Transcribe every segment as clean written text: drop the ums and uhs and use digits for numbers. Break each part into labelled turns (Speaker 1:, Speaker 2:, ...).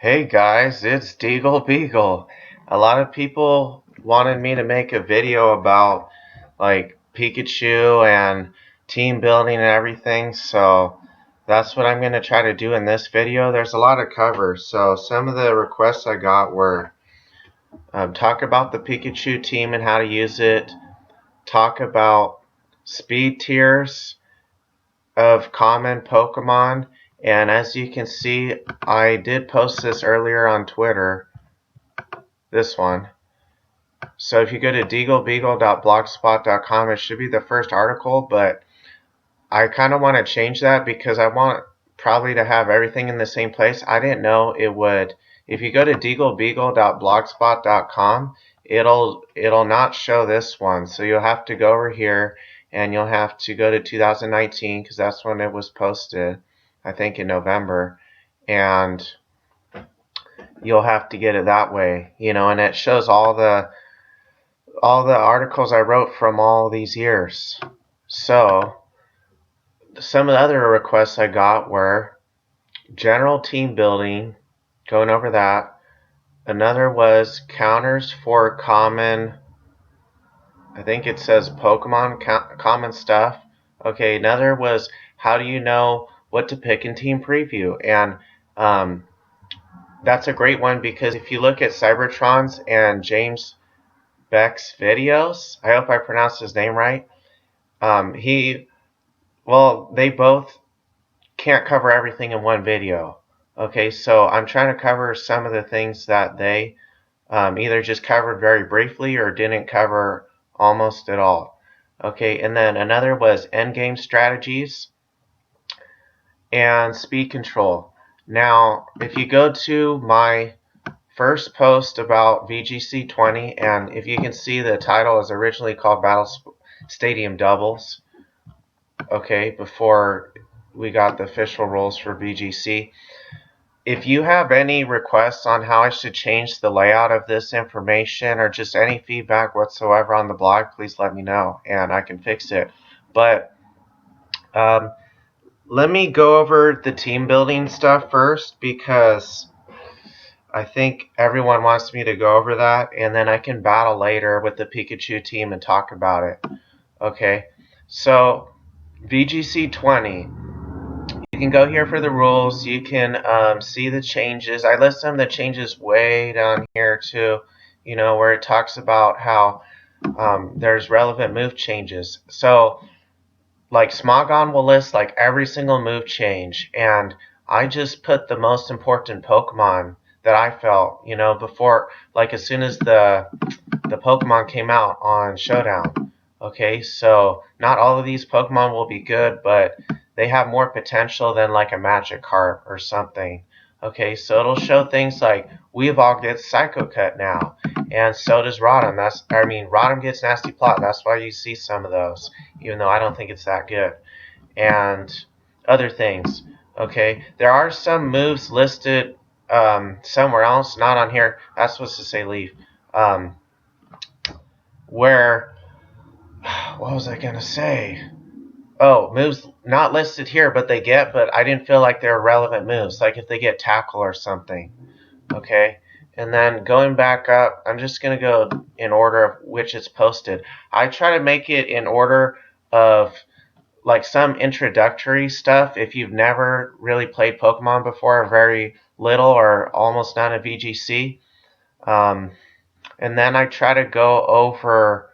Speaker 1: Hey guys, it's DeagleBeagle. A lot of people wanted me to make a video about like Pikachu and team building and everything, so that's what I'm going to try to do in this video. There's a lot of covers, so some of the requests I got were talk about the Pikachu team and how to use it, talk about speed tiers of common Pokemon, and as you can see, I did post this earlier on Twitter, this one. So if you go to DeagleBeagle.blogspot.com, it should be the first article, but I kind of want to change that because I want probably to have everything in the same place. I didn't know it would. If you go to DeagleBeagle.blogspot.com, it'll not show this one. So you'll have to go over here and you'll have to go to 2019 because that's when it was posted, I think in November, and you'll have to get it that way, and it shows all the articles I wrote from all these years. So some of the other requests I got were general team building, going over that. Another was counters for common, I think it says Pokemon common stuff. Okay, another was how do you know what to pick in team preview? And that's a great one because if you look at Cybertron's and James Beck's videos, I hope I pronounced his name right. They both can't cover everything in one video. Okay, so I'm trying to cover some of the things that they either just covered very briefly or didn't cover almost at all. Okay, and then another was endgame strategies and speed control. Now, if you go to my first post about VGC 20, and if you can see, the title is originally called Battle Stadium Doubles, okay, before we got the official rules for VGC. If you have any requests on how I should change the layout of this information or just any feedback whatsoever on the blog, please let me know and I can fix it. But let me go over the team building stuff first because I think everyone wants me to go over that, and then I can battle later with the Pikachu team and talk about it. Okay, so VGC 20. You can go here for the rules. You can see the changes. I list some of the changes way down here too, where it talks about how there's relevant move changes. So like Smogon will list like every single move change, and I just put the most important Pokemon that I felt, before, like as soon as the Pokemon came out on Showdown. Okay, so not all of these Pokemon will be good, but they have more potential than like a Magikarp or something. Okay, so it'll show things like Weavile gets Psycho Cut now, and so does Rotom. Rotom gets Nasty Plot. That's why you see some of those, even though I don't think it's that good. And other things. Okay, there are some moves listed somewhere else, not on here. That's supposed to say leave. Where, what was I gonna say? Oh, moves not listed here, but I didn't feel like they were relevant moves, like if they get tackle or something. Okay, and then going back up, I'm just gonna go in order of which it's posted. I try to make it in order of like some introductory stuff if you've never really played Pokemon before, or very little or almost none of VGC. And then I try to go over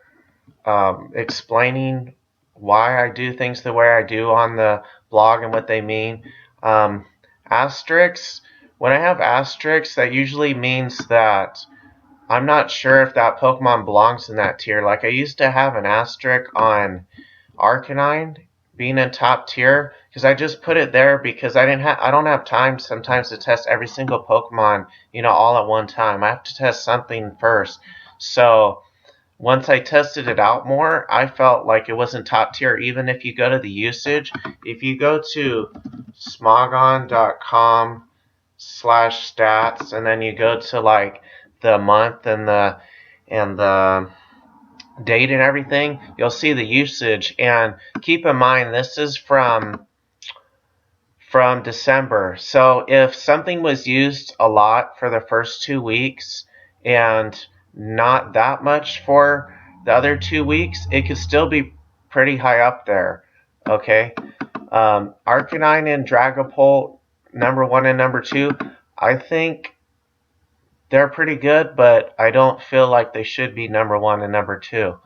Speaker 1: explaining why I do things the way I do on the blog and what they mean. Asterisks, when I have asterisks, that usually means that I'm not sure if that Pokemon belongs in that tier. Like I used to have an asterisk on Arcanine being in top tier because I just put it there because I don't have time sometimes to test every single Pokemon, all at one time. I have to test something first. So once I tested it out more, I felt like it wasn't top tier. Even if you go to the usage, if you go to smogon.com/stats and then you go to like the month and the date and everything, you'll see the usage. And keep in mind, this is from from December. So if something was used a lot for the first 2 weeks and not that much for the other 2 weeks, it could still be pretty high up there. Okay. Arcanine and Dragapult, number 1 and number 2, I think they're pretty good, but I don't feel like they should be number 1 and number 2.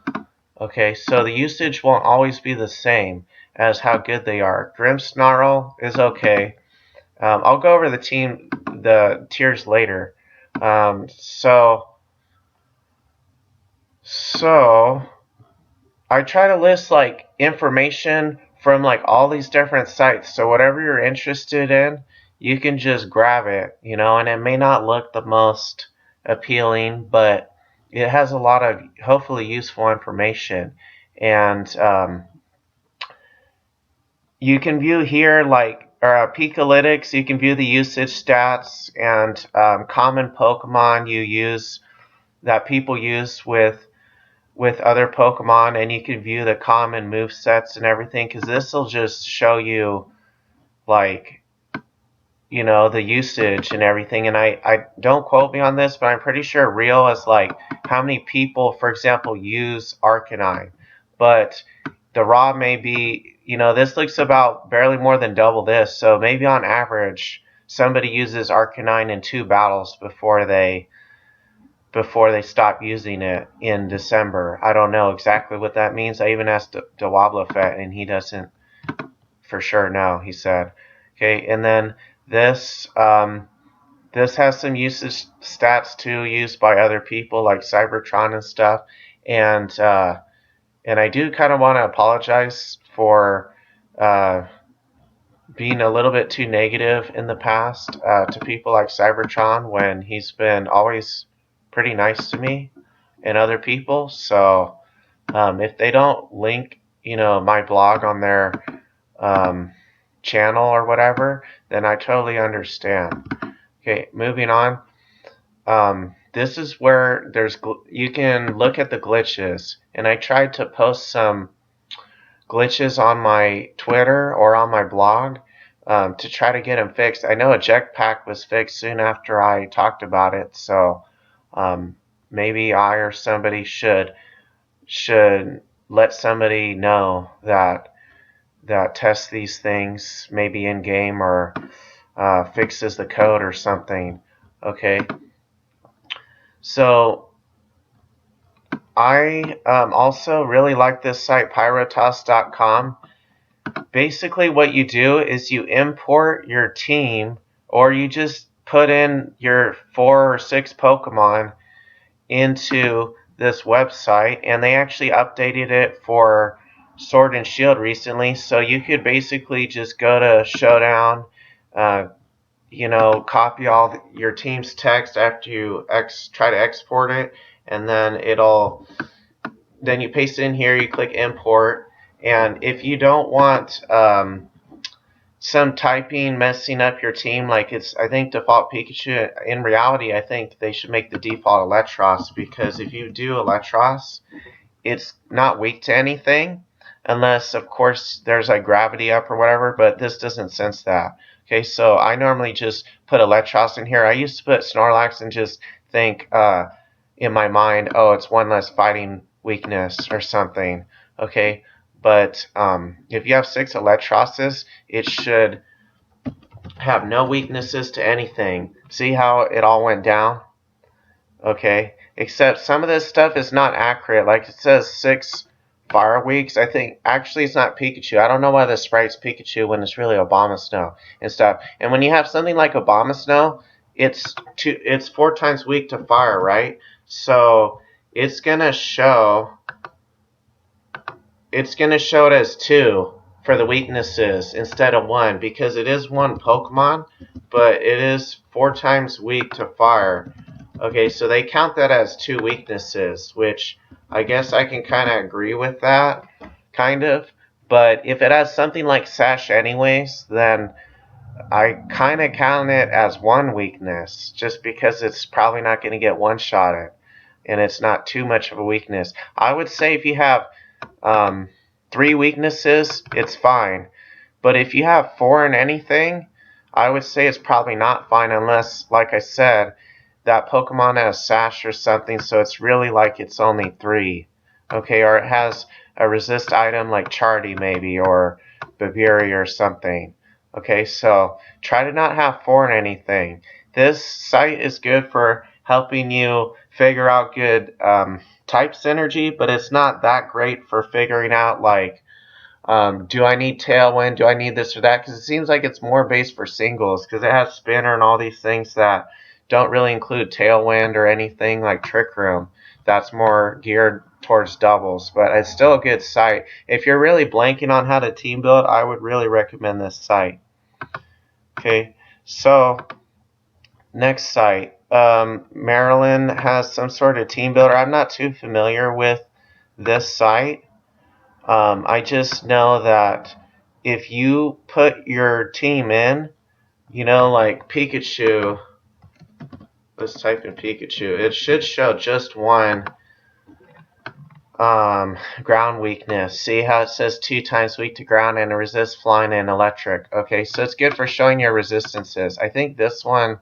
Speaker 1: Okay, so the usage won't always be the same as how good they are. Grimmsnarl is okay. I'll go over the tiers later. So I try to list like information from like all these different sites. So whatever you're interested in, you can just grab it, you know, and it may not look the most appealing, but it has a lot of hopefully useful information. And you can view here like Pikalytics, you can view the usage stats and common Pokemon you use that people use with other Pokemon, and you can view the common move sets and everything, because this will just show you like, you know, the usage and everything. And I don't quote me on this, but I'm pretty sure real is like how many people, for example, use Arcanine, but the raw may be, you know, this looks about barely more than double this, so maybe on average somebody uses Arcanine in 2 battles before they stop using it in December. I don't know exactly what that means. I even asked DeagleBeagle, and he doesn't for sure know, he said. Okay, and then this has some usage stats too, used by other people like Cybertron and stuff. And I do kind of want to apologize for being a little bit too negative in the past to people like Cybertron, when he's been always pretty nice to me and other people. So if they don't link, you know, my blog on their channel or whatever, then I totally understand. Okay, moving on. This is where you can look at the glitches, and I tried to post some glitches on my Twitter or on my blog to try to get them fixed. I know a jetpack was fixed soon after I talked about it, so maybe I or somebody should let somebody know that tests these things, maybe in game, or fixes the code or something. Okay, so I also really like this site, pyrotoss.com. Basically what you do is you import your team, or you just put in your 4 or 6 Pokemon into this website, and they actually updated it for Sword and Shield recently, so you could basically just go to Showdown, you know, copy all your team's text after you try to export it, and then you paste it in here, you click import, and if you don't want some typing messing up your team, like it's, I think, default Pikachu, in reality I think they should make the default Electros, because if you do Electros, it's not weak to anything, unless of course there's like gravity up or whatever, but this doesn't sense that. Okay, so I normally just put Electros in here. I used to put Snorlax and just think in my mind, oh, it's 1 less fighting weakness or something. Okay, but if you have 6 Electroses, it should have no weaknesses to anything. See how it all went down? Okay, except some of this stuff is not accurate. Like it says 6 fire weeks. I think actually it's not Pikachu. I don't know why the sprite's Pikachu when it's really Obama Snow and stuff. And when you have something like Obama Snow, it's 4 times weak to fire, right? So it's gonna show it as 2 for the weaknesses instead of 1, because it is 1 Pokemon, but it is 4 times weak to fire. Okay, so they count that as 2 weaknesses, which I guess I can kind of agree with that, kind of. But if it has something like Sash anyways, then I kind of count it as 1 weakness, just because it's probably not going to get one-shotted, and it's not too much of a weakness. I would say if you have 3 weaknesses, it's fine. But if you have 4 in anything, I would say it's probably not fine unless, like I said, that Pokemon has Sash or something, so it's really like it's only 3. Okay, or it has a resist item like Chardy maybe, or Babiri or something. Okay, so try to not have 4 in anything. This site is good for helping you figure out good type synergy, but it's not that great for figuring out like, do I need Tailwind? Do I need this or that? Because it seems like it's more based for singles, because it has Spinner and all these things that don't really include Tailwind or anything like Trick Room. That's more geared towards doubles, but it's still a good site. If you're really blanking on how to team build, I would really recommend this site. Okay, so next site. Maryland has some sort of team builder. I'm not too familiar with this site. I just know that if you put your team in, like Pikachu, let's type in Pikachu, it should show just one ground weakness. See how it says 2 times weak to ground and resist flying and electric. Okay, so it's good for showing your resistances. I think this one,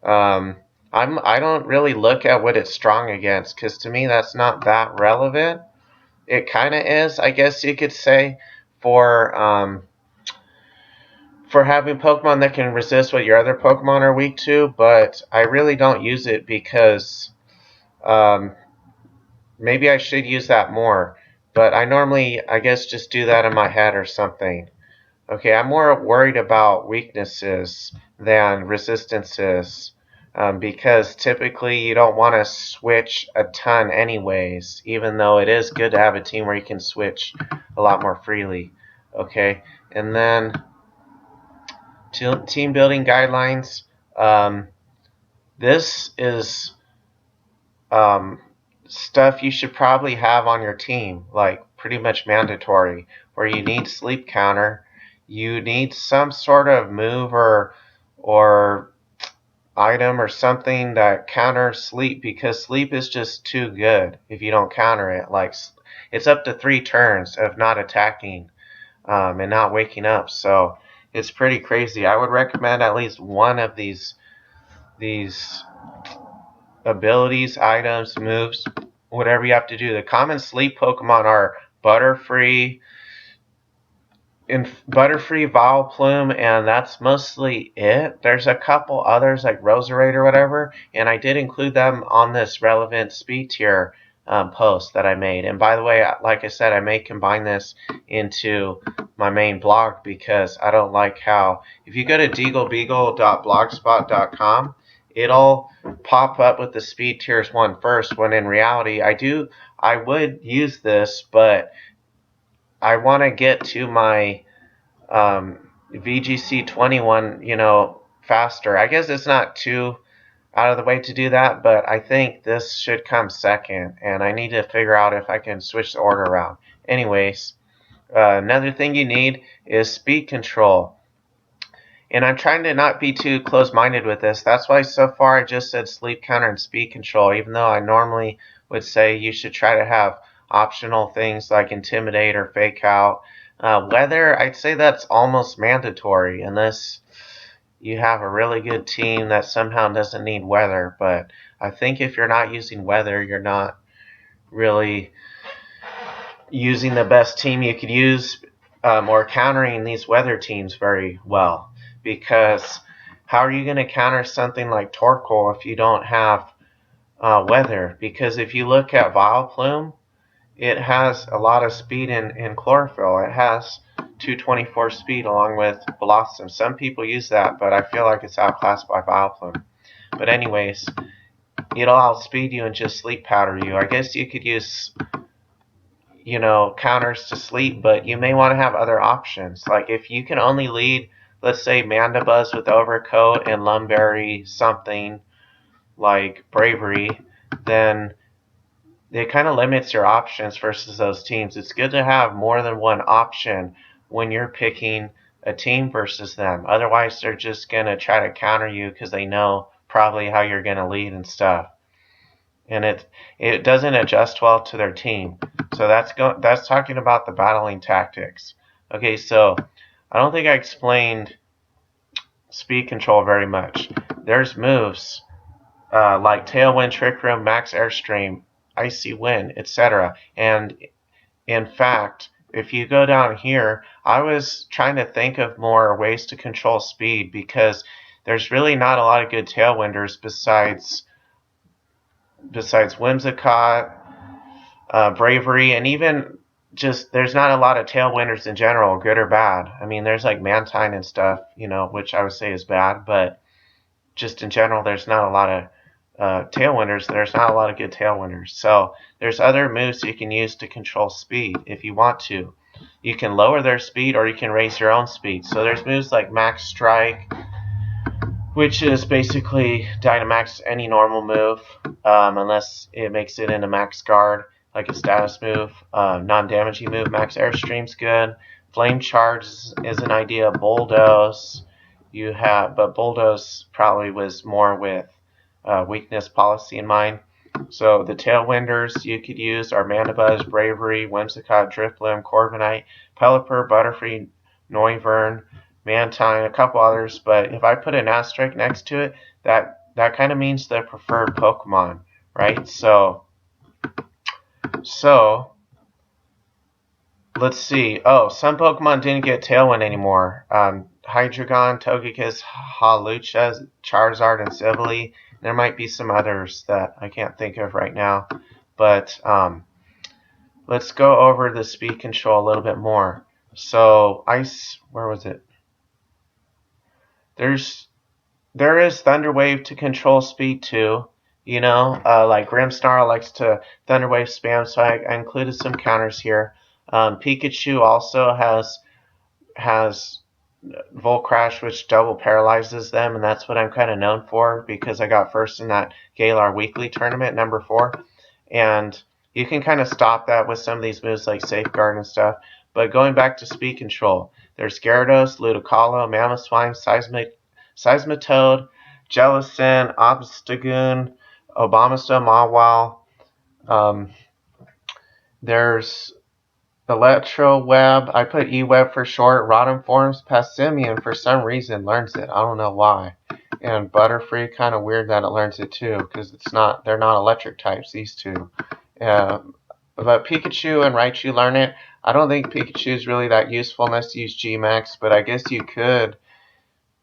Speaker 1: I don't really look at what it's strong against, because to me that's not that relevant. It kind of is, I guess you could say, for having Pokemon that can resist what your other Pokemon are weak to, but I really don't use it because maybe I should use that more. But I normally, I guess, just do that in my head or something. Okay, I'm more worried about weaknesses than resistances, because typically you don't want to switch a ton anyways, even though it is good to have a team where you can switch a lot more freely. Okay, and then team building guidelines. This is stuff you should probably have on your team, like pretty much mandatory, where you need sleep counter, you need some sort of move or item or something that counters sleep, because sleep is just too good if you don't counter it. Like, it's up to 3 turns of not attacking and not waking up, so it's pretty crazy. I would recommend at least one of these abilities, items, moves, whatever you have to do. The common sleep Pokemon are Butterfree, Vileplume, and that's mostly it. There's a couple others like Roserade or whatever, and I did include them on this relevant speed tier post that I made. And by the way, like I said, I may combine this into my main blog, because I don't like how, if you go to DeagleBeagle.blogspot.com, it'll pop up with the speed tiers one first, when in reality I would use this, but I want to get to my VGC 21, faster. I guess it's not too out of the way to do that, but I think this should come second, and I need to figure out if I can switch the order around. Anyways, another thing you need is speed control. And I'm trying to not be too close-minded with this. That's why so far I just said sleep counter and speed control, even though I normally would say you should try to have optional things like intimidate or fake out. Weather, I'd say that's almost mandatory unless you have a really good team that somehow doesn't need weather. But I think if you're not using weather, you're not really using the best team you could use, or countering these weather teams very well. Because how are you going to counter something like Torkoal if you don't have weather? Because if you look at Vileplume, it has a lot of speed in Chlorophyll. It has 224 speed along with Blossom. Some people use that, but I feel like it's outclassed by Vileplume. But anyways, it'll outspeed you and just sleep powder you. I guess you could use counters to sleep, but you may want to have other options. Like if you can only lead, let's say, Mandibuzz with Overcoat and Lumberry something like Bravery, then it kind of limits your options versus those teams. It's good to have more than one option when you're picking a team versus them. Otherwise, they're just going to try to counter you because they know probably how you're going to lead and stuff. And it doesn't adjust well to their team. So that's talking about the battling tactics. Okay, so I don't think I explained speed control very much. There's moves like Tailwind, Trick Room, Max Airstream, Icy Wind, etc. And in fact, if you go down here, I was trying to think of more ways to control speed because there's really not a lot of good Tailwinders besides Whimsicott, Bravery, and even just there's not a lot of Tailwinders in general, good or bad. I mean, there's like Mantine and stuff, which I would say is bad, but just in general, there's not a lot of Tailwinders. There's not a lot of good Tailwinders. So there's other moves you can use to control speed if you want to. You can lower their speed or you can raise your own speed. So there's moves like Max Strike, which is basically Dynamax any normal move, unless it makes it into Max Guard, like a status move. Non-damaging move, Max Airstream's good. Flame Charge is an idea. Bulldoze, but Bulldoze probably was more with weakness policy in mind. So the Tailwinders you could use are Mandibuzz, Bravery, Whimsicott, Drifblim, Corviknight, Pelipper, Butterfree, Noivern, Mantine, a couple others, but if I put an asterisk next to it, that kind of means the preferred Pokemon, right? So let's see. Oh, some Pokemon didn't get Tailwind anymore. Hydreigon, Togekiss, Hawlucha, Charizard, and Sivily. There might be some others that I can't think of right now, but let's go over the speed control a little bit more. So where was it? There is Thunder Wave to control speed too. Like Grimmsnarl likes to Thunder Wave spam, so I included some counters here. Pikachu also has Volt Crash, which double paralyzes them, and that's what I'm kind of known for because I got first in that Galar Weekly Tournament, number 4. And you can kind of stop that with some of these moves like Safeguard and stuff. But going back to speed control, there's Gyarados, Ludicolo, Mamoswine, Seismitoad, Jellicent, Obstagoon, Obamasto, Mawile. There's Electroweb. I put E-Web for short. Rotom Forms. Passimian for some reason learns it. I don't know why. And Butterfree, kind of weird that it learns it too, because they're not electric types, these two. But Pikachu and Raichu learn it. I don't think Pikachu is really that useful unless you use G-Max, but I guess you could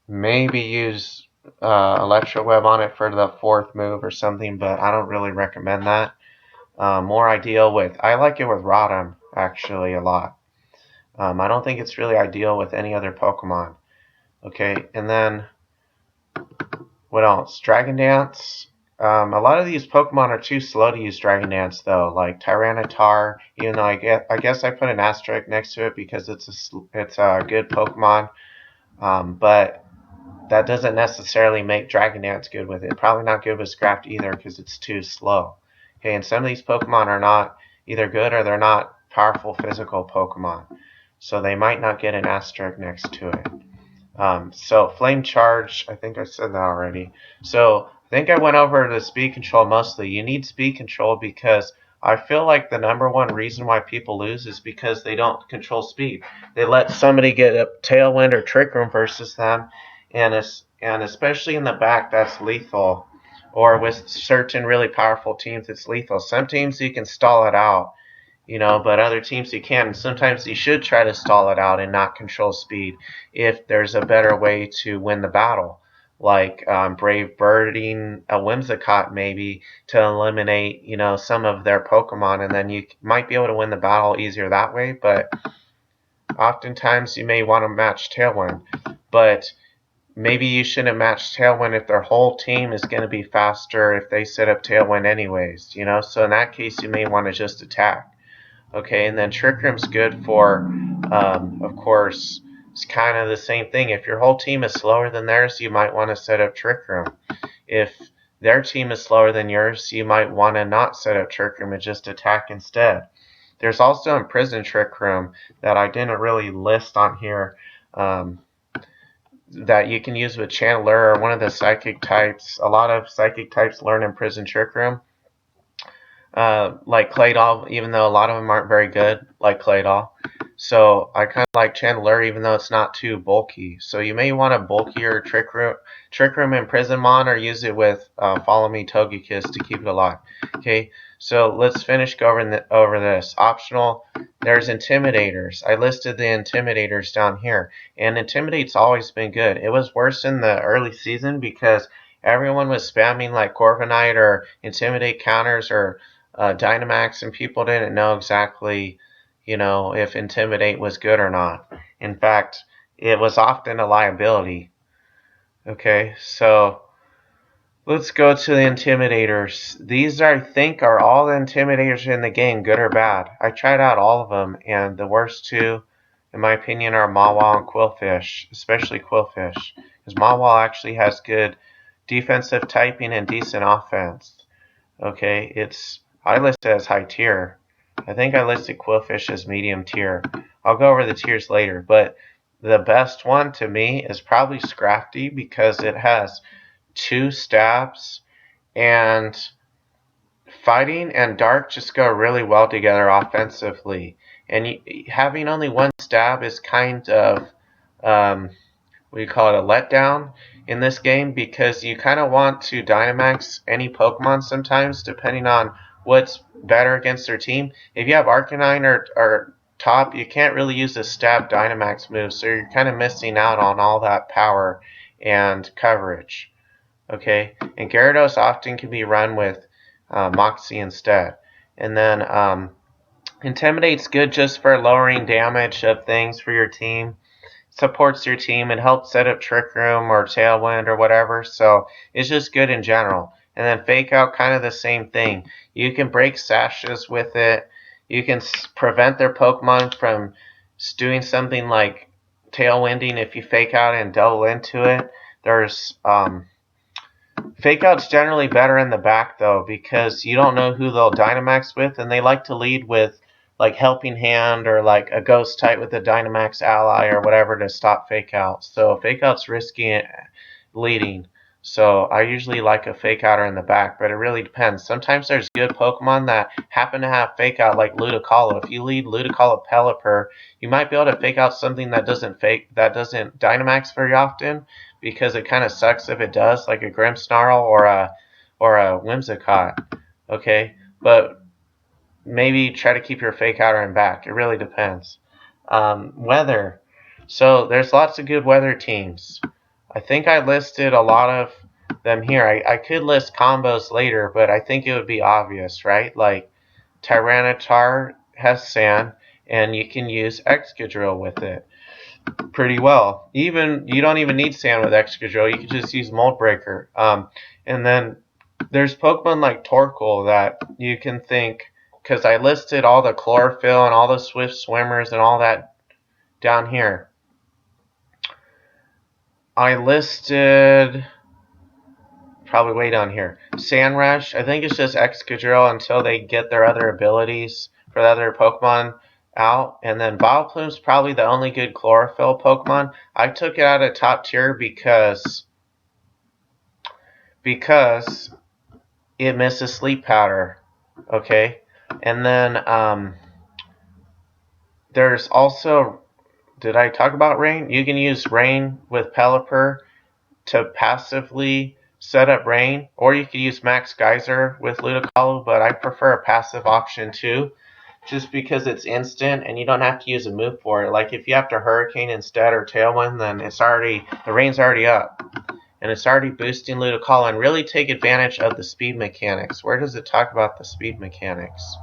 Speaker 1: maybe use Electroweb on it for the 4th move or something, but I don't really recommend that. More ideal I like it with Rotom, actually, a lot. I don't think it's really ideal with any other Pokemon. Okay, and then what else? Dragon Dance. A lot of these Pokemon are too slow to use Dragon Dance, though, like Tyranitar, even though I guess I put an asterisk next to it because it's a good Pokemon, but that doesn't necessarily make Dragon Dance good with it. Probably not good with Scrapped either because it's too slow. Okay, and some of these Pokemon are not either good or they're not powerful physical Pokemon, so they might not get an asterisk next to it. So Flame Charge, I think I said that already. So I think I went over the speed control mostly. You need speed control because I feel like the number one reason why people lose is because they don't control speed. They let somebody get a Tailwind or Trick Room versus them, and especially in the back, that's lethal. Or with certain really powerful teams, it's lethal. Some teams you can stall it out, but other teams you can't. And sometimes you should try to stall it out and not control speed if there's a better way to win the battle, like Brave Birding a Whimsicott maybe to eliminate, some of their Pokemon, and then you might be able to win the battle easier that way. But oftentimes you may want to match Tailwind, but maybe you shouldn't match Tailwind if their whole team is going to be faster if they set up Tailwind anyways, So in that case, you may want to just attack. Okay, and then Trick Room's good for, of course, it's kind of the same thing. If your whole team is slower than theirs, you might want to set up Trick Room. If their team is slower than yours, you might want to not set up Trick Room and just attack instead. There's also Imprison Trick Room that I didn't really list on here, that you can use with Chandelure or one of the Psychic types. A lot of Psychic types learn Imprison Trick Room. Like Claydol, even though a lot of them aren't very good, like Claydol. So I kind of like Chandler, even though it's not too bulky. So you may want a bulkier Trick Room and Prismon, or use it with Follow Me Togekiss to keep it alive. Okay, so let's finish going over this. Optional, there's Intimidators. I listed the Intimidators down here, and Intimidate's always been good. It was worse in the early season because everyone was spamming like Corviknight or Intimidate counters or Dynamax, and people didn't know exactly, if Intimidate was good or not. In fact, it was often a liability. Okay, so let's go to the Intimidators. These, I think, are all the Intimidators in the game, good or bad. I tried out all of them, and the worst two, in my opinion, are Mawile and Quillfish, especially Quillfish, because Mawile actually has good defensive typing and decent offense. Okay, I listed as high tier. I think I listed Quillfish as medium tier. I'll go over the tiers later, but the best one to me is probably Scrafty because it has 2 stabs, and fighting and dark just go really well together offensively. And having only 1 stab is kind of we call it a letdown in this game, because you kind of want to Dynamax any Pokemon sometimes depending on what's better against their team. If you have Arcanine or Top, you can't really use a stab Dynamax move, so you're kind of missing out on all that power and coverage. Okay, and Gyarados often can be run with Moxie instead. And then Intimidate's good just for lowering damage of things for your team. Supports your team and helps set up Trick Room or Tailwind or whatever, so it's just good in general. And then Fake Out, kind of the same thing. You can break sashes with it. You can prevent their Pokemon from doing something like Tailwinding if you Fake Out and double into it. There's Fake Out's generally better in the back though, because you don't know who they'll Dynamax with, and they like to lead with like Helping Hand or like a Ghost type with a Dynamax ally or whatever to stop Fake Out. So Fake Out's risky leading. So I usually like a Fake Outer in the back, but it really depends. Sometimes there's good Pokemon that happen to have Fake Out, like Ludicolo. If you lead Ludicolo Pelipper, you might be able to Fake Out something that doesn't Dynamax very often, because it kind of sucks if it does, like a Grimmsnarl or a Whimsicott. Okay, but maybe try to keep your Fake Outer in back. It really depends. Weather. So there's lots of good weather teams. I think I listed a lot of them here. I could list combos later, but I think it would be obvious, right? Like Tyranitar has Sand, and you can use Excadrill with it pretty well. You don't even need Sand with Excadrill. You can just use Mold Breaker. And then there's Pokemon like Torkoal that you can think, because I listed all the Chlorophyll and all the Swift Swimmers and all that down here. I listed probably way down here. Sandrush, I think it's just Excadrill until they get their other abilities for the other Pokemon out. And then Vileplume's probably the only good Chlorophyll Pokemon. I took it out of top tier because it misses Sleep Powder. Okay? And then there's also, did I talk about Rain? You can use Rain with Pelipper to passively set up Rain, or you could use Max Geyser with Ludicolo, but I prefer a passive option too, just because it's instant and you don't have to use a move for it. Like if you have to Hurricane instead or Tailwind, then the Rain's already up, and it's already boosting Ludicolo, and really take advantage of the speed mechanics. Where does it talk about the speed mechanics?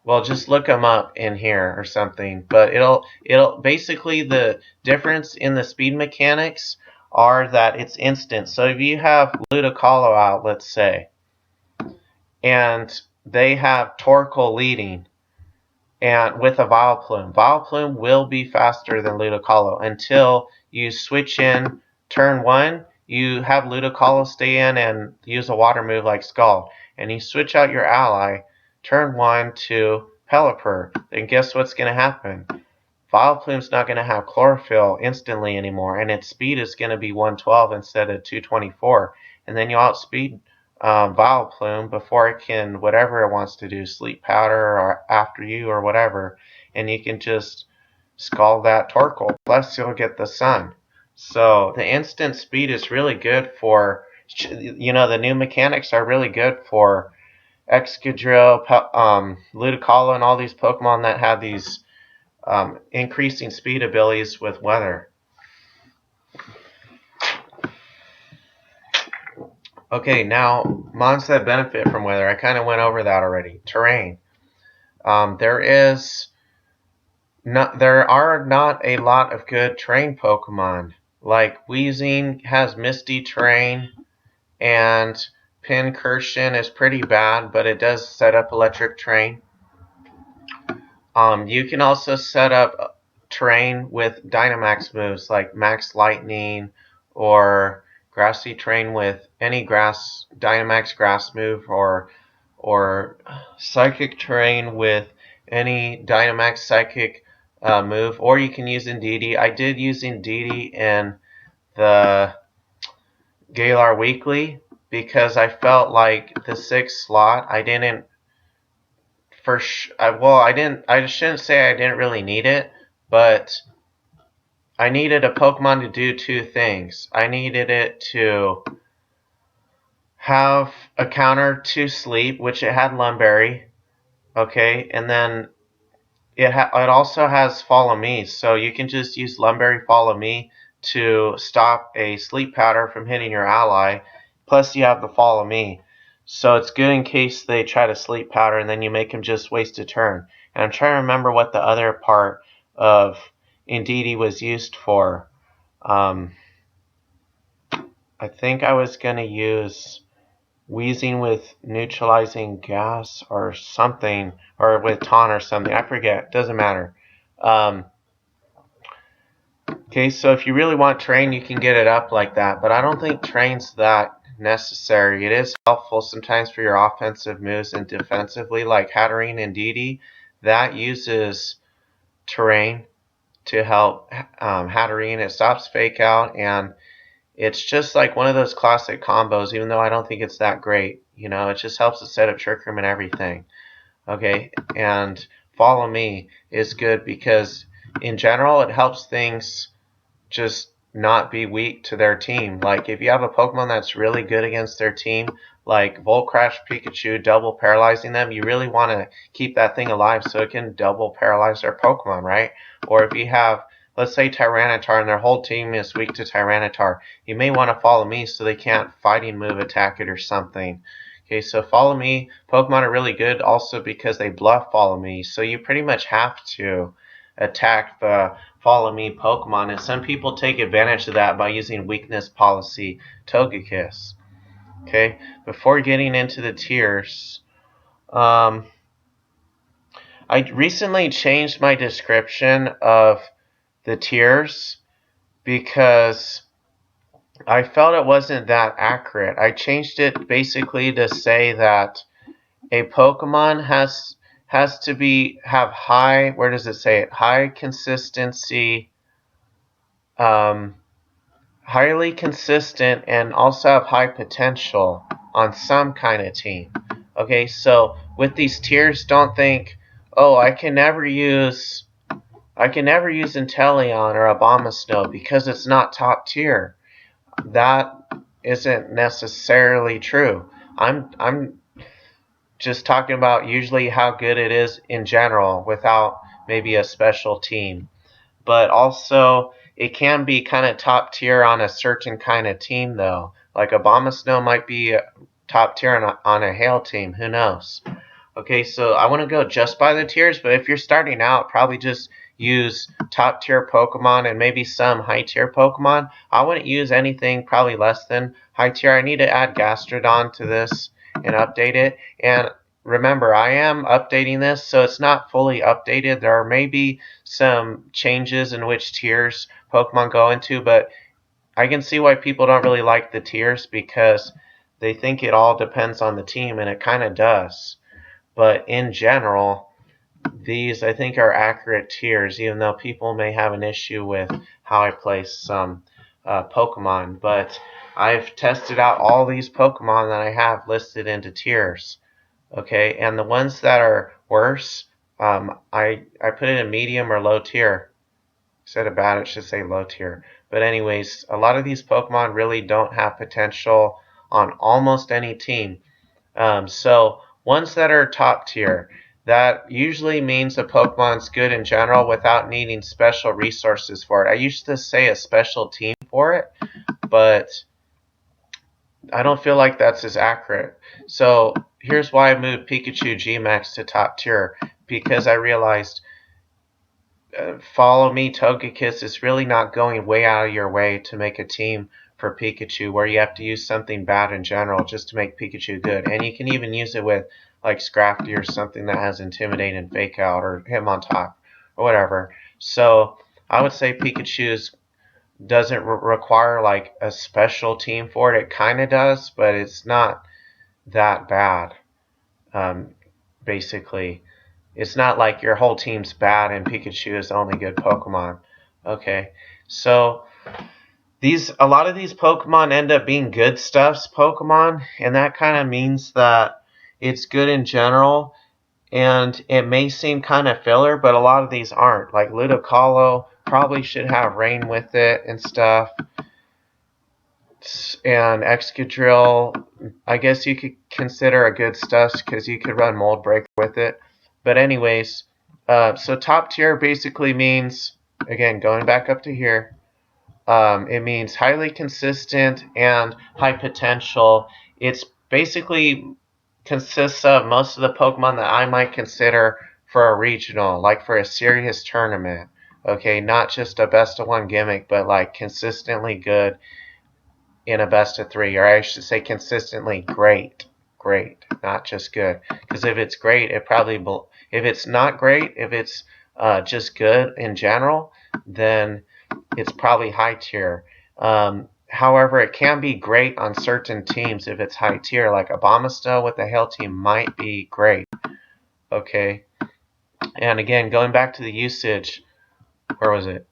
Speaker 1: Well, just look them up in here or something. But it'll basically, the difference in the speed mechanics are that it's instant. So if you have Ludicolo out, let's say, and they have Torkoal leading, and with a Vileplume, Vileplume will be faster than Ludicolo until you switch in turn 1. You have Ludicolo stay in and use a water move like Scald, and you switch out your ally turn 1 to Pelipper, then guess what's going to happen? Vileplume's not going to have Chlorophyll instantly anymore, and its speed is going to be 112 instead of 224. And then you outspeed Vileplume before it can whatever it wants to do, sleep powder or after you or whatever, and you can just scald that Torkoal, plus you'll get the sun. So the instant speed is really good for, the new mechanics are really good for Excadrill, Ludicolo, and all these Pokemon that have these increasing speed abilities with weather. Okay, now mons that benefit from weather. I kind of went over that already. Terrain. There are not a lot of good terrain Pokemon. Like Weezing has Misty Terrain, and Pincursion is pretty bad, but it does set up Electric Terrain. You can also set up terrain with Dynamax moves like Max Lightning or Grassy Terrain with any Dynamax grass move, or Psychic Terrain with any Dynamax Psychic move, or you can use Indeedee. I did use Indeedee in the Galar Weekly because I felt like the 6th slot I didn't I shouldn't say I didn't really need it, but I needed a Pokemon to do two things. I needed it to have a counter to sleep, which it had Lumberry, okay, and then it also has Follow Me, so you can just use Lumberry Follow Me to stop a sleep powder from hitting your ally, plus you have the Follow Me. So it's good in case they try to sleep powder and then you make them just waste a turn. And I'm trying to remember what the other part of Indeedee was used for. I think I was going to use Wheezing with neutralizing gas or something, or with taunt or something. I forget. Doesn't matter. Okay, so if you really want terrain, you can get it up like that. But I don't think terrain's that necessary. It is helpful sometimes for your offensive moves and defensively, like Hatterene and Indeedee. That uses terrain to help Hatterene. It stops Fake Out, and it's just like one of those classic combos, even though I don't think it's that great. It just helps to set up Trick Room and everything. Okay, and Follow Me is good because in general it helps things just not be weak to their team. Like if you have a Pokemon that's really good against their team, like Volt Crash Pikachu double paralyzing them, you really want to keep that thing alive so it can double paralyze their Pokemon, right? Or if you have, let's say, Tyranitar and their whole team is weak to Tyranitar, you may want to Follow Me so they can't fighting move attack it or something. Okay, so Follow Me Pokemon are really good also because they bluff Follow Me, so you pretty much have to attack the Follow Me Pokemon, and some people take advantage of that by using Weakness Policy Togekiss. Okay, before getting into the tiers, I recently changed my description of the tiers because I felt it wasn't that accurate. I changed it basically to say that a Pokemon has to have high, where does it say it? High consistency, highly consistent, and also have high potential on some kind of team. Okay, so with these tiers, don't think, oh, I can never use Inteleon or Abomasnow because it's not top tier. That isn't necessarily true. I'm just talking about usually how good it is in general without maybe a special team. But also, it can be kind of top tier on a certain kind of team, though. Like Abomasnow might be top tier on a Hail team. Who knows? Okay, so I want to go just by the tiers, but if you're starting out, probably just use top tier Pokemon and maybe some high tier Pokemon. I wouldn't use anything probably less than high tier. I need to add Gastrodon to this and update it. And remember, I am updating this, so it's not fully updated. There are maybe some changes in which tiers Pokemon go into, but I can see why people don't really like the tiers because they think it all depends on the team, and it kind of does. But in general, these I think are accurate tiers, even though people may have an issue with how I place some Pokemon, but I've tested out all these Pokemon that I have listed into tiers. Okay, and the ones that are worse, I put it in medium or low tier. Instead of bad, it should say low tier. But anyways, a lot of these Pokemon really don't have potential on almost any team. So ones that are top tier, that usually means a Pokemon's good in general without needing special resources for it. I used to say a special team for it, but I don't feel like that's as accurate. So here's why I moved Pikachu Gmax to top tier, because I realized Follow Me Togekiss is really not going way out of your way to make a team for Pikachu where you have to use something bad in general just to make Pikachu good. And you can even use it with like Scrafty or something that has Intimidate and Fake Out or Hitmontop or whatever. So I would say Pikachu's doesn't require like a special team for it. It kind of does, but it's not that bad. Basically, it's not like your whole team's bad and Pikachu is the only good Pokemon. Okay, so a lot of these Pokemon end up being good stuffs Pokemon, and that kind of means that it's good in general. And it may seem kind of filler, but a lot of these aren't. Like Ludicolo probably should have rain with it and stuff. And Excadrill, I guess you could consider a good stuff because you could run Mold Breaker with it. But anyways, so top tier basically means, again, going back up to here, it means highly consistent and high potential. It's basically consists of most of the Pokemon that I might consider for a regional, like for a serious tournament. Okay, not just a best of one gimmick, but like consistently good in a best of three, or I should say consistently great, not just good. Because if it's great, if it's not great, if it's just good in general, then it's probably high tier. However, it can be great on certain teams if it's high tier, like Abomasnow with the Hail team might be great. Okay, and again, going back to the usage, where was it?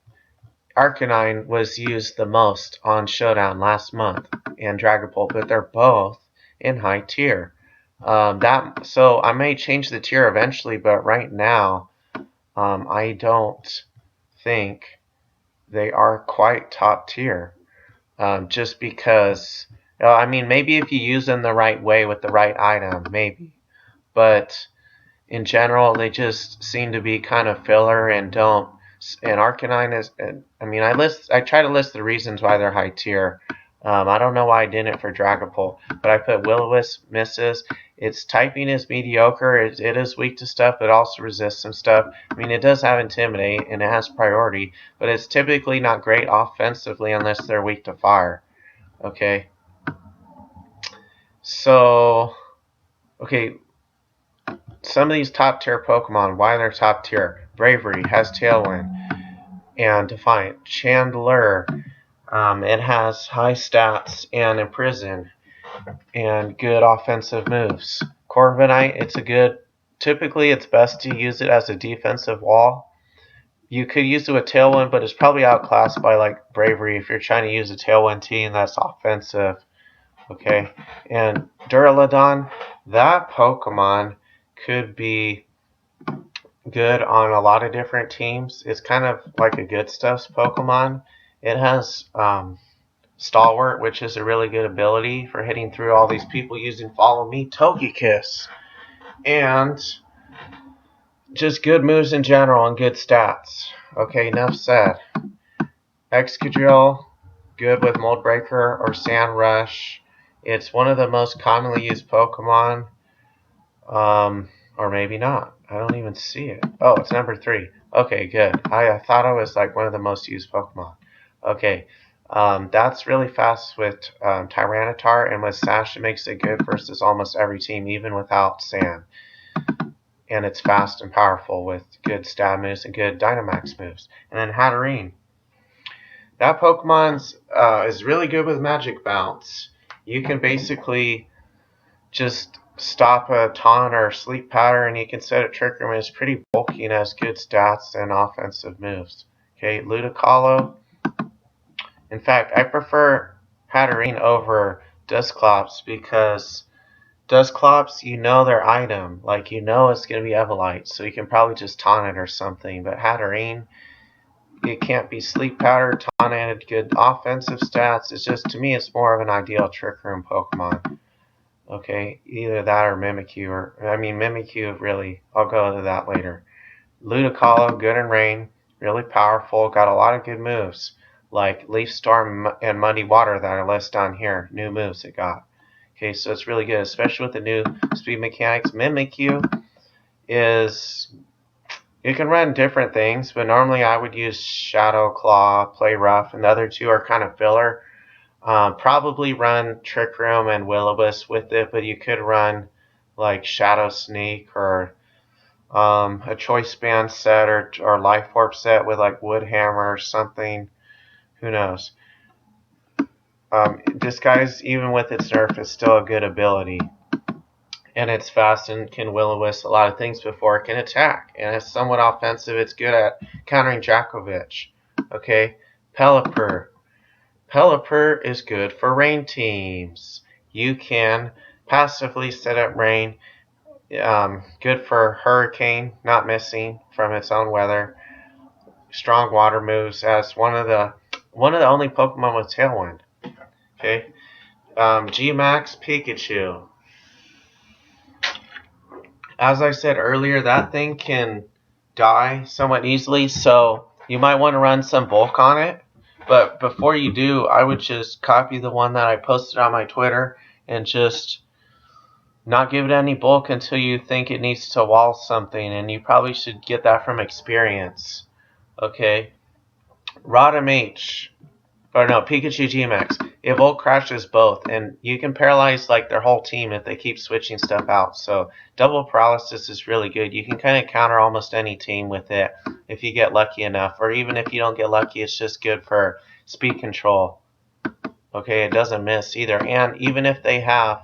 Speaker 1: Arcanine was used the most on Showdown last month and Dragapult, but they're both in high tier. So I may change the tier eventually, but right now I don't think they are quite top tier. Just because, I mean, maybe if you use them the right way with the right item, maybe. But in general, they just seem to be kind of filler and don't. And Arcanine is, I mean, I try to list the reasons why they're high tier. I don't know why I didn't for Dragapult, but I put Will-O-Wisp misses. Its typing is mediocre. It is weak to stuff, but also resists some stuff. I mean, it does have Intimidate and it has priority, but it's typically not great offensively unless they're weak to fire. Okay. So, okay, some of these top tier Pokemon, why they're top tier. Bravery has Tailwind and Defiant. Chandler, it has high stats and Imprison and good offensive moves. Corviknight, typically it's best to use it as a defensive wall. You could use it with Tailwind, but it's probably outclassed by like Bravery if you're trying to use a Tailwind team that's offensive. Okay, and Duraludon, that Pokemon could be good on a lot of different teams. It's kind of like a good stuffs Pokemon. It has Stalwart, which is a really good ability for hitting through all these people using Follow Me Togekiss. And just good moves in general and good stats. Okay, enough said. Excadrill, good with Mold Breaker or Sand Rush. It's one of the most commonly used Pokemon. Or maybe not. I don't even see it. Oh, it's number 3. Okay, good. I thought I was like one of the most used Pokemon. Okay, that's really fast with Tyranitar, and with Sash it makes it good versus almost every team, even without Sand. And it's fast and powerful with good stab moves and good Dynamax moves. And then Hatterene. That Pokemon is really good with Magic Bounce. You can basically just stop a taunt or sleep powder and you can set a Trick Room. It's pretty bulky and has good stats and offensive moves. Okay, Ludicolo. In fact, I prefer Hatterene over Dusclops because Dusclops, you know their item. Like, you know it's going to be Evolite, so you can probably just taunt it or something. But Hatterene, it can't be sleep powder, taunted, good offensive stats. It's just, to me, it's more of an ideal Trick Room Pokemon. Okay, either that or Mimikyu. Mimikyu, really. I'll go into that later. Ludicolo, good in rain, really powerful, got a lot of good moves, like Leaf Storm and Muddy Water that are listed down here. New moves it got. Okay, so it's really good, especially with the new speed mechanics. Mimikyu is, you can run different things, but normally I would use Shadow Claw, Play Rough, and the other two are kind of filler. Probably run Trick Room and Will-O-Wisp with it, but you could run like Shadow Sneak or a Choice Band set or Life Orb set with like Wood Hammer or something. Who knows? Disguise, even with its nerf, is still a good ability. And it's fast and can Will-O-Wisp a lot of things before it can attack. And it's somewhat offensive. It's good at countering Djokovic. Okay? Pelipper. Pelipper is good for rain teams. You can passively set up rain. Good for Hurricane, not missing from its own weather. Strong water moves as one of the only Pokemon with Tailwind. Okay. G-Max Pikachu. As I said earlier, that thing can die somewhat easily, so you might want to run some bulk on it. But before you do, I would just copy the one that I posted on my Twitter and just not give it any bulk until you think it needs to wall something, and you probably should get that from experience. Okay. Rotom H. Or no, Pikachu G-Max. It Volt crashes both, and you can paralyze like their whole team if they keep switching stuff out. So double paralysis is really good. You can kind of counter almost any team with it if you get lucky enough, or even if you don't get lucky, it's just good for speed control. Okay, it doesn't miss either. And even if they have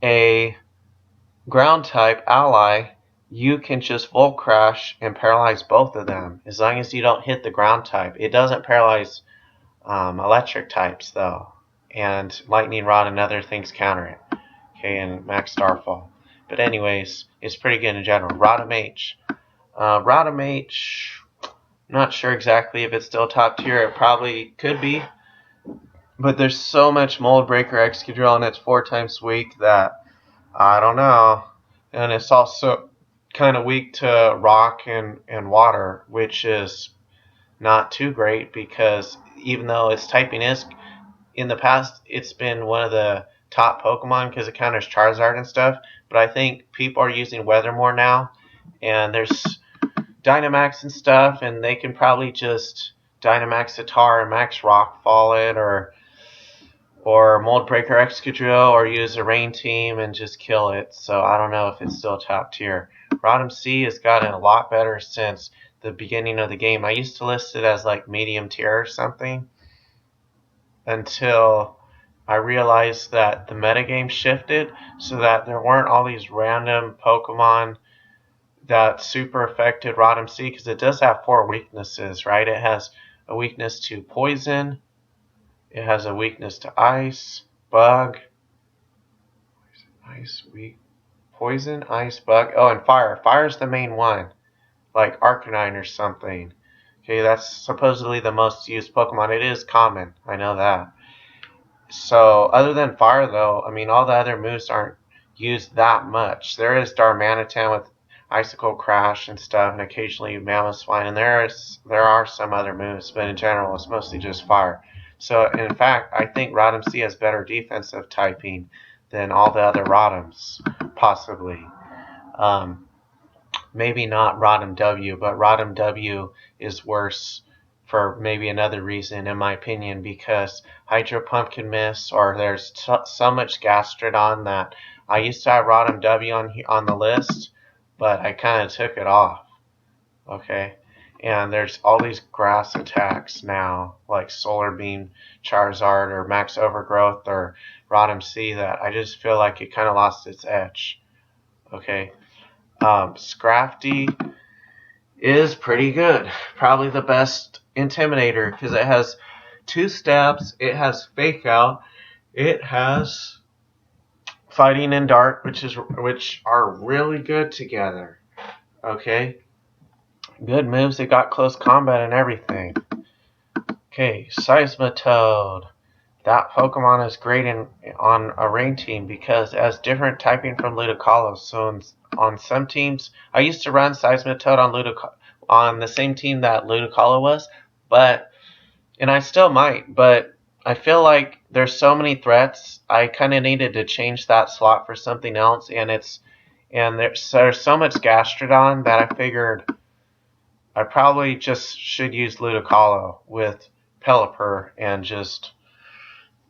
Speaker 1: a ground type ally, you can just Volt Crash and paralyze both of them as long as you don't hit the ground type. It doesn't paralyze electric types though, and Lightning Rod and other things counter it. Okay, and Max Starfall. But anyways, it's pretty good in general. Rotom H. Rotom H, not sure exactly if it's still top tier. It probably could be. But there's so much Mold Breaker Excadrill and it's 4 times weak that I don't know. And it's also kind of weak to rock and water, which is not too great because even though its typing is, in the past, it's been one of the top Pokemon because it counters Charizard and stuff. But I think people are using Weather more now, and there's Dynamax and stuff, and they can probably just Dynamax Atar and Max Rockfall it, or Mold Breaker Excadrill, or use a Rain Team and just kill it. So I don't know if it's still top tier. Rotom C has gotten a lot better since the beginning of the game. I used to list it as like medium tier or something until I realized that the metagame shifted so that there weren't all these random Pokemon that super affected Rotom C, because it does have 4 weaknesses, right? It has a weakness to poison, it has a weakness to ice, bug, poison, ice, bug, oh, and fire. Fire's the main one, like Arcanine or something. Okay, that's supposedly the most used Pokemon. It is common, I know that. So, other than fire, though, I mean, all the other moves aren't used that much. There is Darmanitan with Icicle Crash and stuff, and occasionally Mammothswine, and there are some other moves, but in general, it's mostly just fire. So, in fact, I think Rotom C has better defensive typing than all the other Rotoms, possibly. Maybe not Rotom W, but Rotom W is worse for maybe another reason, in my opinion, because Hydro Pump can miss, or there's so much Gastrodon that I used to have Rotom W on the list, but I kind of took it off. Okay, and there's all these grass attacks now, like Solar Beam, Charizard, or Max Overgrowth, or Rotom C, that I just feel like it kind of lost its edge. Okay. Scrafty is pretty good. Probably the best Intimidator because it has 2 steps. It has fake out. It has fighting and dart, which are really good together. Okay, good moves. It got close combat and everything. Okay, Seismitoad. That Pokemon is great on a rain team because it has different typing from Ludicolo. So on some teams, I used to run Seismitoad on the same team that Ludicolo was, and I still might, but I feel like there's so many threats. I kind of needed to change that slot for something else, and there's so much Gastrodon that I figured I probably just should use Ludicolo with Pelipper and just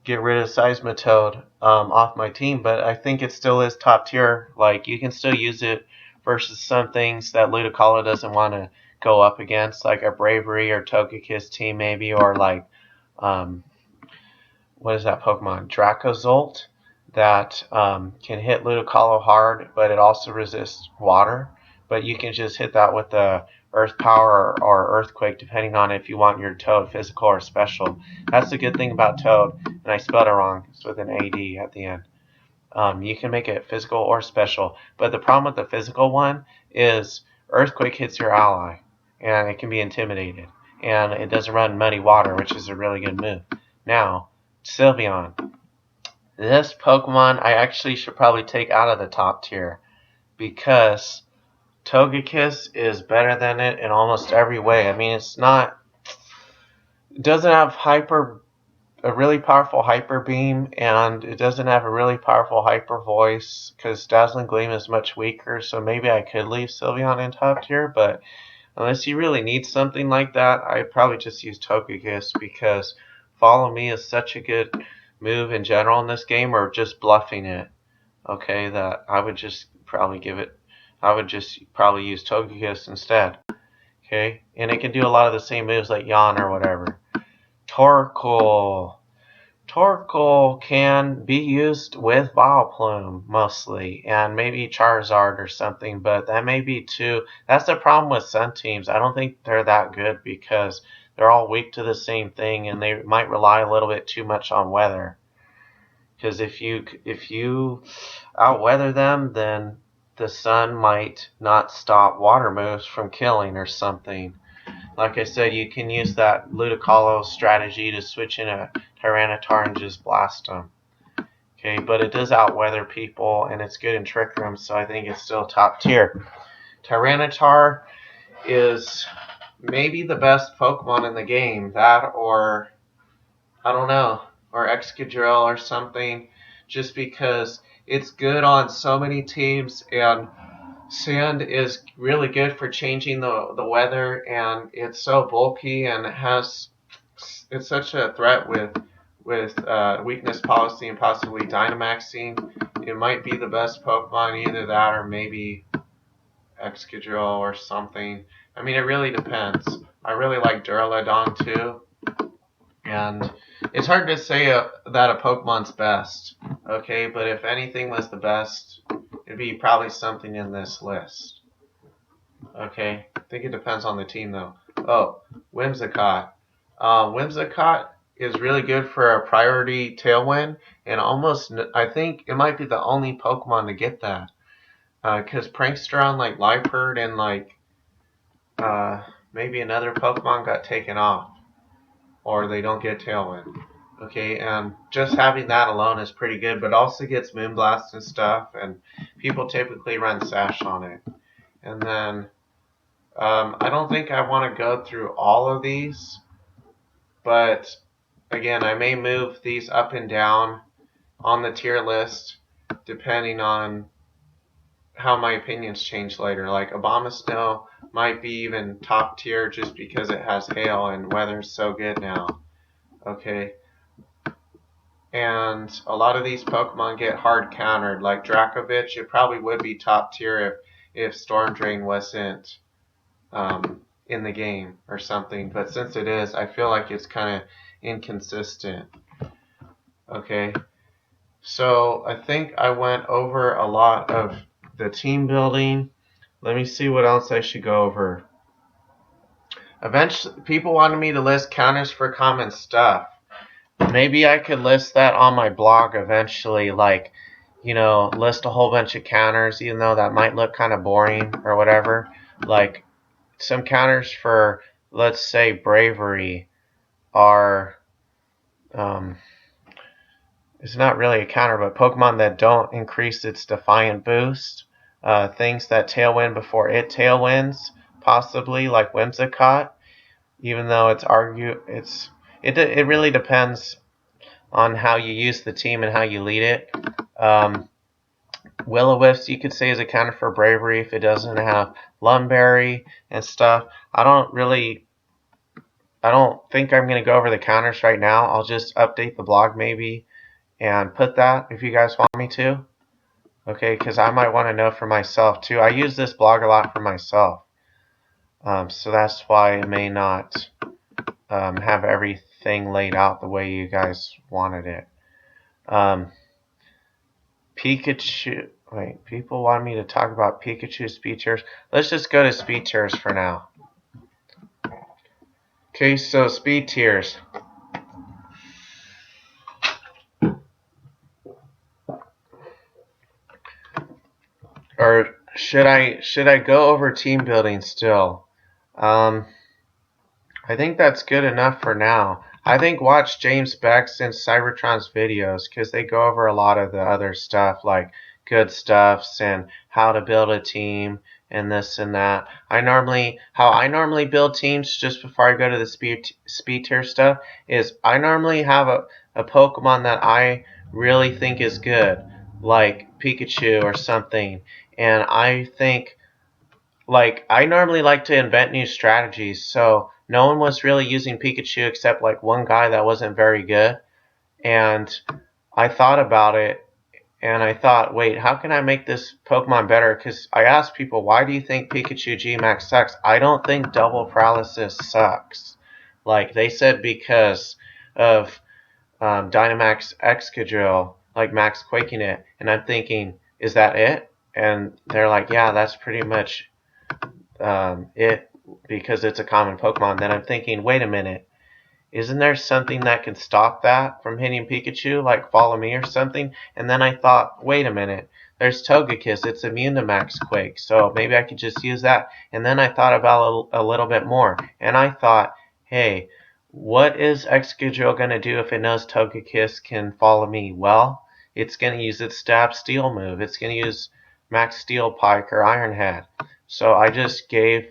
Speaker 1: get rid of Seismitoad off my team, but I think it still is top tier. Like, you can still use it versus some things that Ludicolo doesn't want to go up against, like a Bravery or Togekiss team maybe, or like, what is that Pokemon? Dracozolt, that can hit Ludicolo hard, but it also resists water. But you can just hit that with the Earth Power or Earthquake, depending on if you want your Toad physical or special. That's the good thing about Toad, and I spelled it wrong. It's with an AD at the end. You can make it physical or special, but the problem with the physical one is Earthquake hits your ally, and it can be intimidated, and it doesn't run Muddy Water, which is a really good move. Now, Sylveon. This Pokemon I actually should probably take out of the top tier because Togekiss is better than it in almost every way. I mean, it doesn't have a really powerful Hyper Beam, and it doesn't have a really powerful Hyper Voice because Dazzling Gleam is much weaker, so maybe I could leave Sylveon in top tier, but unless you really need something like that, I'd probably just use Togekiss because Follow Me is such a good move in general in this game, or just bluffing it. Okay, that I would just probably use Togekiss instead. Okay, and it can do a lot of the same moves like Yawn or whatever. Torkoal. Torkoal can be used with Vileplume mostly, and maybe Charizard or something, but that may be too. That's the problem with some teams. I don't think they're that good because they're all weak to the same thing, and they might rely a little bit too much on weather. Because if you outweather them, then the sun might not stop water moves from killing or something. Like I said, you can use that Ludicolo strategy to switch in a Tyranitar and just blast them. Okay, but it does outweather people, and it's good in Trick Room, so I think it's still top tier. Tyranitar is maybe the best Pokemon in the game. That, or I don't know, or Excadrill or something, just because it's good on so many teams, and Sand is really good for changing the weather, and it's so bulky, and it's such a threat with weakness policy and possibly Dynamaxing. It might be the best Pokemon, either that or maybe Excadrill or something. I mean, it really depends. I really like Duraludon too, and it's hard to say that a Pokemon's best. Okay, but if anything was the best, it'd be probably something in this list. Okay, I think it depends on the team though. Oh, Whimsicott. Whimsicott is really good for a priority Tailwind, and I think it might be the only Pokemon to get that. Because Prankster like Liepard and maybe another Pokemon got taken off, or they don't get Tailwind. Okay, and just having that alone is pretty good, but also gets Moonblast and stuff, and people typically run Sash on it. And then, I don't think I want to go through all of these, but again, I may move these up and down on the tier list depending on how my opinions change later. Like Abomasnow might be even top tier just because it has hail and weather's so good now. Okay. And a lot of these Pokemon get hard countered. Like Dracovic, it probably would be top tier if Storm Drain wasn't in the game or something. But since it is, I feel like it's kind of inconsistent. Okay. So I think I went over a lot of the team building. Let me see what else I should go over. Eventually, people wanted me to list counters for common stuff. Maybe I could list that on my blog eventually, like, list a whole bunch of counters, even though that might look kind of boring or whatever. Like, some counters for, let's say, bravery are, it's not really a counter, but Pokemon that don't increase its Defiant boost, things that tailwind before it tailwinds, possibly, like Whimsicott, even though it really depends on how you use the team and how you lead it. Will-O-Wisp, you could say, is a counter for bravery if it doesn't have Lumberry and stuff. I don't think I'm going to go over the counters right now. I'll just update the blog maybe and put that if you guys want me to. Okay, because I might want to know for myself too. I use this blog a lot for myself. So that's why it may not have everything laid out the way you guys wanted it. Pikachu. Wait, people want me to talk about Pikachu speed tiers. Let's just go to speed tiers for now. Okay, so speed tiers. Or should I go over team building still? I think that's good enough for now. I think watch James Beck's and Cybertron's videos because they go over a lot of the other stuff like good stuffs and how to build a team and this and that. How I normally build teams just before I go to the speed tier stuff is I normally have a Pokemon that I really think is good, like Pikachu or something, and I think I normally like to invent new strategies, so no one was really using Pikachu except like one guy that wasn't very good. And I thought about it and I thought, wait, how can I make this Pokemon better? Because I asked people, why do you think Pikachu G-Max sucks? I don't think Double Paralysis sucks. Like they said because of Dynamax Excadrill, like Max Quaking it. And I'm thinking, is that it? And they're like, yeah, that's pretty much it because it's a common Pokemon. Then I'm thinking, wait a minute, isn't there something that can stop that from hitting Pikachu, like Follow Me or something? And then I thought, wait a minute, there's Togekiss, it's immune to Max Quake, so maybe I could just use that. And then I thought about a little bit more, and I thought, hey, what is Excadrill going to do if it knows Togekiss can Follow Me? Well, it's going to use its Stab Steel move. It's going to use Max Steel Pike or Iron Head. So I just gave,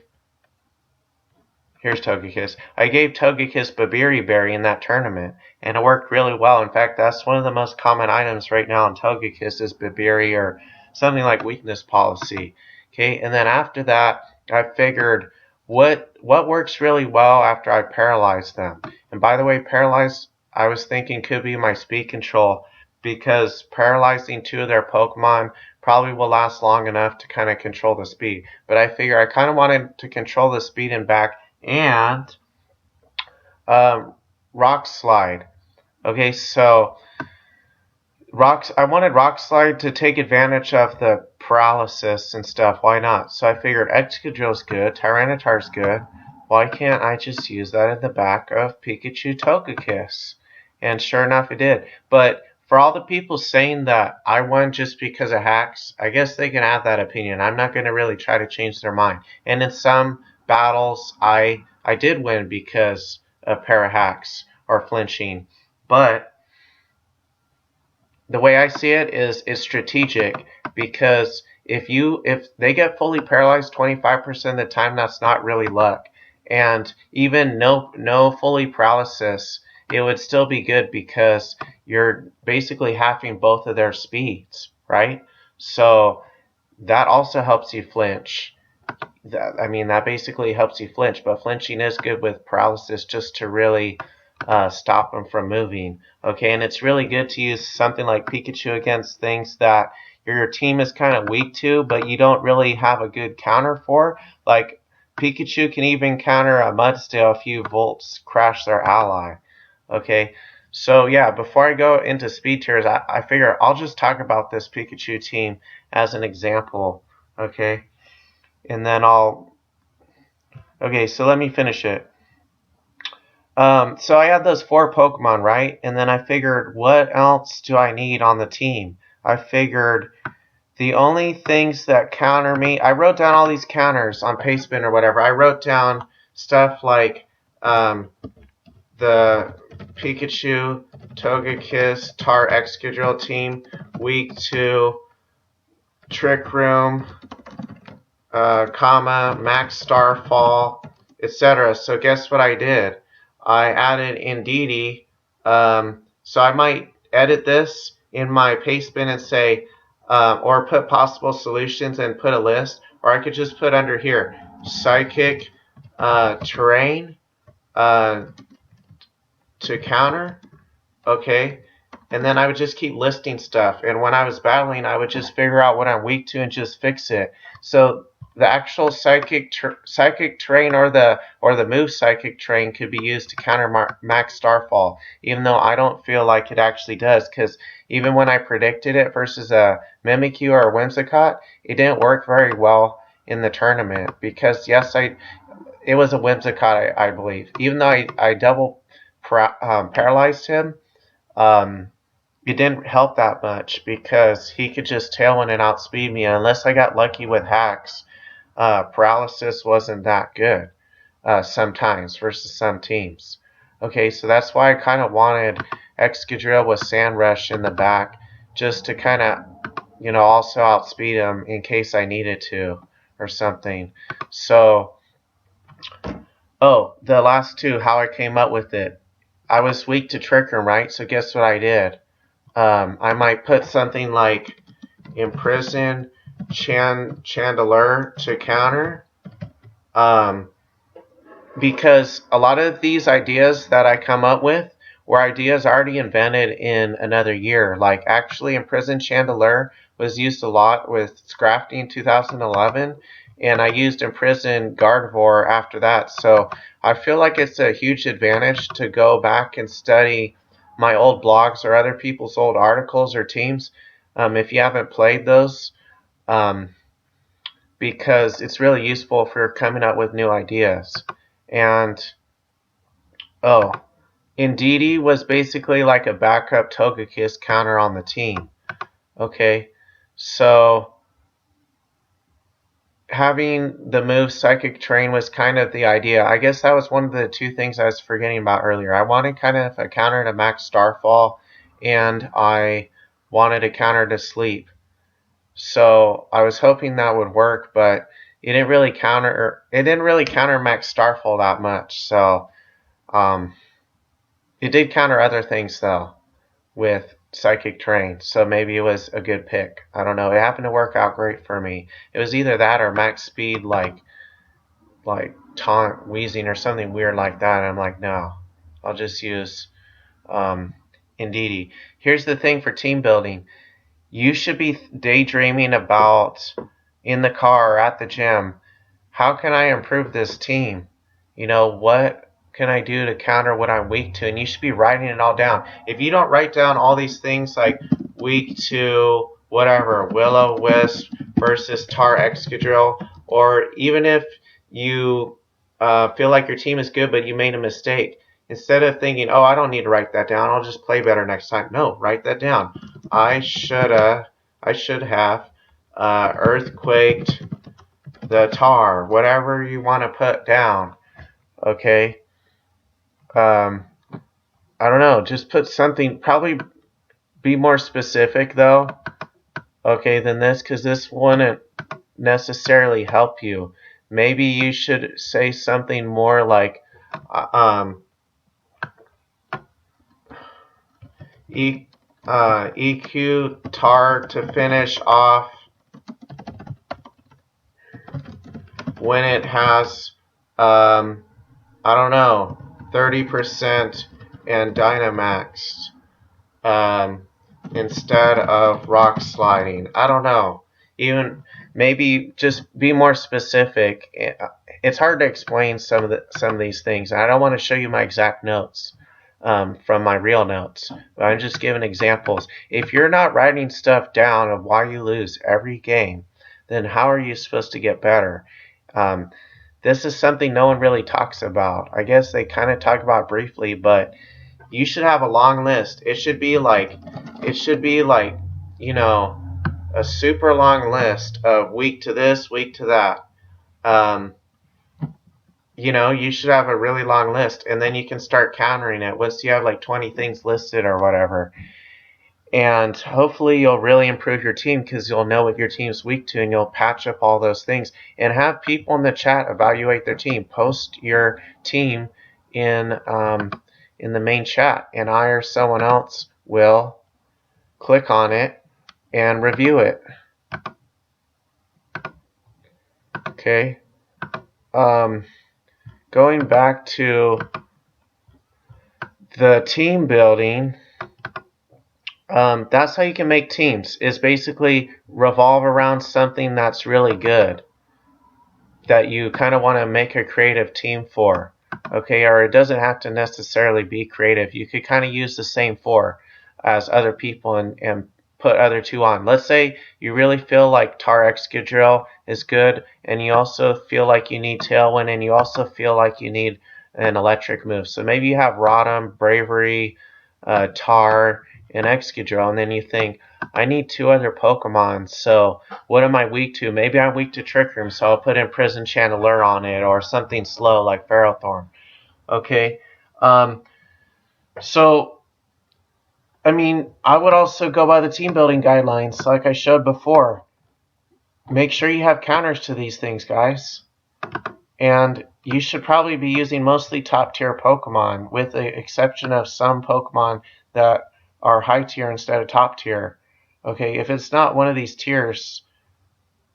Speaker 1: here's Togekiss. I gave Togekiss Babiri Berry in that tournament, and it worked really well. In fact, that's one of the most common items right now in Togekiss is Babiri or something like Weakness Policy. Okay, and then after that, I figured what works really well after I paralyze them. And by the way, paralyze, I was thinking could be my speed control because paralyzing two of their Pokemon probably will last long enough to kind of control the speed. But I figure I kind of wanted to control the speed and back and Rock Slide. Okay, so I wanted Rock Slide to take advantage of the paralysis and stuff. Why not? So I figured Excadrill's good, Tyranitar's good. Why can't I just use that in the back of Pikachu Togekiss? And sure enough, it did. But for all the people saying that I won just because of hacks, I guess they can have that opinion. I'm not going to really try to change their mind. And in some battles, I did win because of para hacks or flinching. But the way I see it is strategic because if they get fully paralyzed 25% of the time, that's not really luck. And even no fully paralysis, it would still be good because you're basically halving both of their speeds, right? So that also helps you flinch. That basically helps you flinch, but flinching is good with paralysis just to really stop them from moving. Okay, and it's really good to use something like Pikachu against things that your team is kind of weak to, but you don't really have a good counter for. Like Pikachu can even counter a Mudstale if you Volts crash their ally. Okay, so yeah, before I go into speed tiers, I figure I'll just talk about this Pikachu team as an example. Okay, and then I'll Okay, so let me finish it. So I had those 4 Pokemon, right? And then I figured, what else do I need on the team? I figured the only things that counter me, I wrote down all these counters on Pastebin or whatever. I wrote down stuff like the Pikachu, Togekiss, Tar Excadrill team, weak to Trick Room, Max Starfall, etc. So guess what I did? I added Indeedee. So I might edit this in my Pastebin and say, or put possible solutions and put a list, or I could just put under here, Psychic Terrain to counter, okay? And then I would just keep listing stuff. And when I was battling, I would just figure out what I'm weak to and just fix it. So the actual psychic terrain or the move psychic terrain could be used to counter Max Starfall, even though I don't feel like it actually does, because even when I predicted it versus a Mimikyu or a Whimsicott, it didn't work very well in the tournament, because yes, it was a Whimsicott, I believe. Even though I double paralyzed him, it didn't help that much because he could just tailwind and outspeed me. Unless I got lucky with hacks, paralysis wasn't that good sometimes versus some teams. Okay, so that's why I kind of wanted Excadrill with Sand Rush in the back, just to kind of, also outspeed him in case I needed to or something. So, the last 2, how I came up with it. I was weak to Trick Room, right? So guess what I did? I might put something like Imprison Chandelure to counter. Because a lot of these ideas that I come up with were ideas already invented in another year. Like, actually, Imprison Chandelure was used a lot with Scrafty in 2011, and I used Imprison Gardevoir after that. So I feel like it's a huge advantage to go back and study my old blogs or other people's old articles or teams, if you haven't played those, because it's really useful for coming up with new ideas. And Indeedee was basically like a backup Togekiss counter on the team. Okay, so having the move Psychic Terrain was kind of the idea. I guess that was one of the 2 things I was forgetting about earlier. I wanted kind of a counter to Max Starfall, and I wanted a counter to Sleep. So I was hoping that would work, but it didn't really counter Max Starfall that much. So it did counter other things though with Psychic Terrain, so maybe it was a good pick. I don't know. It happened to work out great for me. It was either that or max speed, like taunt wheezing or something weird like that. And I'm like, no, I'll just use Indeedee. Here's the thing for team building. You should be daydreaming about, in the car or at the gym, how can I improve this team? What can I do to counter what I'm weak to? And you should be writing it all down. If you don't write down all these things like weak to whatever, Will-O-Wisp versus Tar Excadrill, or even if you feel like your team is good but you made a mistake, instead of thinking, oh, I don't need to write that down, I'll just play better next time. No, write that down. I should have earthquaked the tar, whatever you want to put down. Okay. I don't know. Just put something. Probably be more specific though. Okay, than this, because this wouldn't necessarily help you. Maybe you should say something more like, EQ tar to finish off when it has, I don't know, 30% and Dynamaxed, instead of rock sliding. I don't know. Even maybe just be more specific. It's hard to explain some of these things. I don't want to show you my exact notes from my real notes, but I'm just giving examples. If you're not writing stuff down of why you lose every game, then how are you supposed to get better? this is something no one really talks about. I guess they kind of talk about it briefly, but you should have a long list. It should be like, you know, a super long list of week to this, week to that. You know, you should have a really long list, and then you can start countering it. Once you have like 20 things listed or whatever, and hopefully you'll really improve your team because you'll know what your team's weak to, and you'll patch up all those things. And have people in the chat evaluate their team. Post your team in the main chat, and I or someone else will click on it and review it. Okay. Going back to the team building. That's how you can make teams, is basically revolve around something that's really good that you kind of want to make a creative team for. Okay, or it doesn't have to necessarily be creative. You could kind of use the same four as other people and put other two on. Let's say you really feel like Tar Excadrill is good, and you also feel like you need Tailwind, and you also feel like you need an electric move. So maybe you have Rotom, Bravery, Tar, and Excadrill, and then you think, I need two other Pokemon, so what am I weak to? Maybe I'm weak to Trick Room, so I'll put in Prison Chandelure on it, or something slow like Ferrothorn. Okay, so I mean, I would also go by the team building guidelines, like I showed before. Make sure you have counters to these things, guys. And you should probably be using mostly top tier Pokemon, with the exception of some Pokemon that are high tier instead of top tier. Okay, if it's not one of these tiers,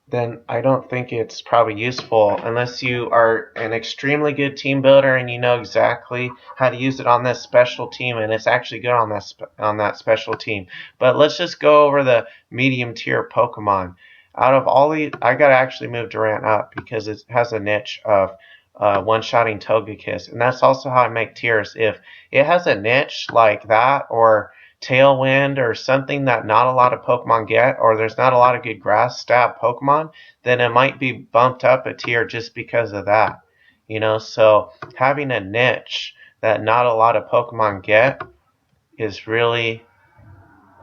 Speaker 1: then I don't think it's probably useful unless you are an extremely good team builder and you know exactly how to use it on this special team, and it's actually good on that special team. But let's just go over the medium tier Pokemon. Out of all these, I gotta actually move Durant up because it has a niche of one-shotting Togekiss, and that's also how I make tiers. If it has a niche like that, or Tailwind, or something that not a lot of Pokemon get, or there's not a lot of good grass stab Pokemon, then it might be bumped up a tier just because of that. You know, so having a niche that not a lot of Pokemon get is really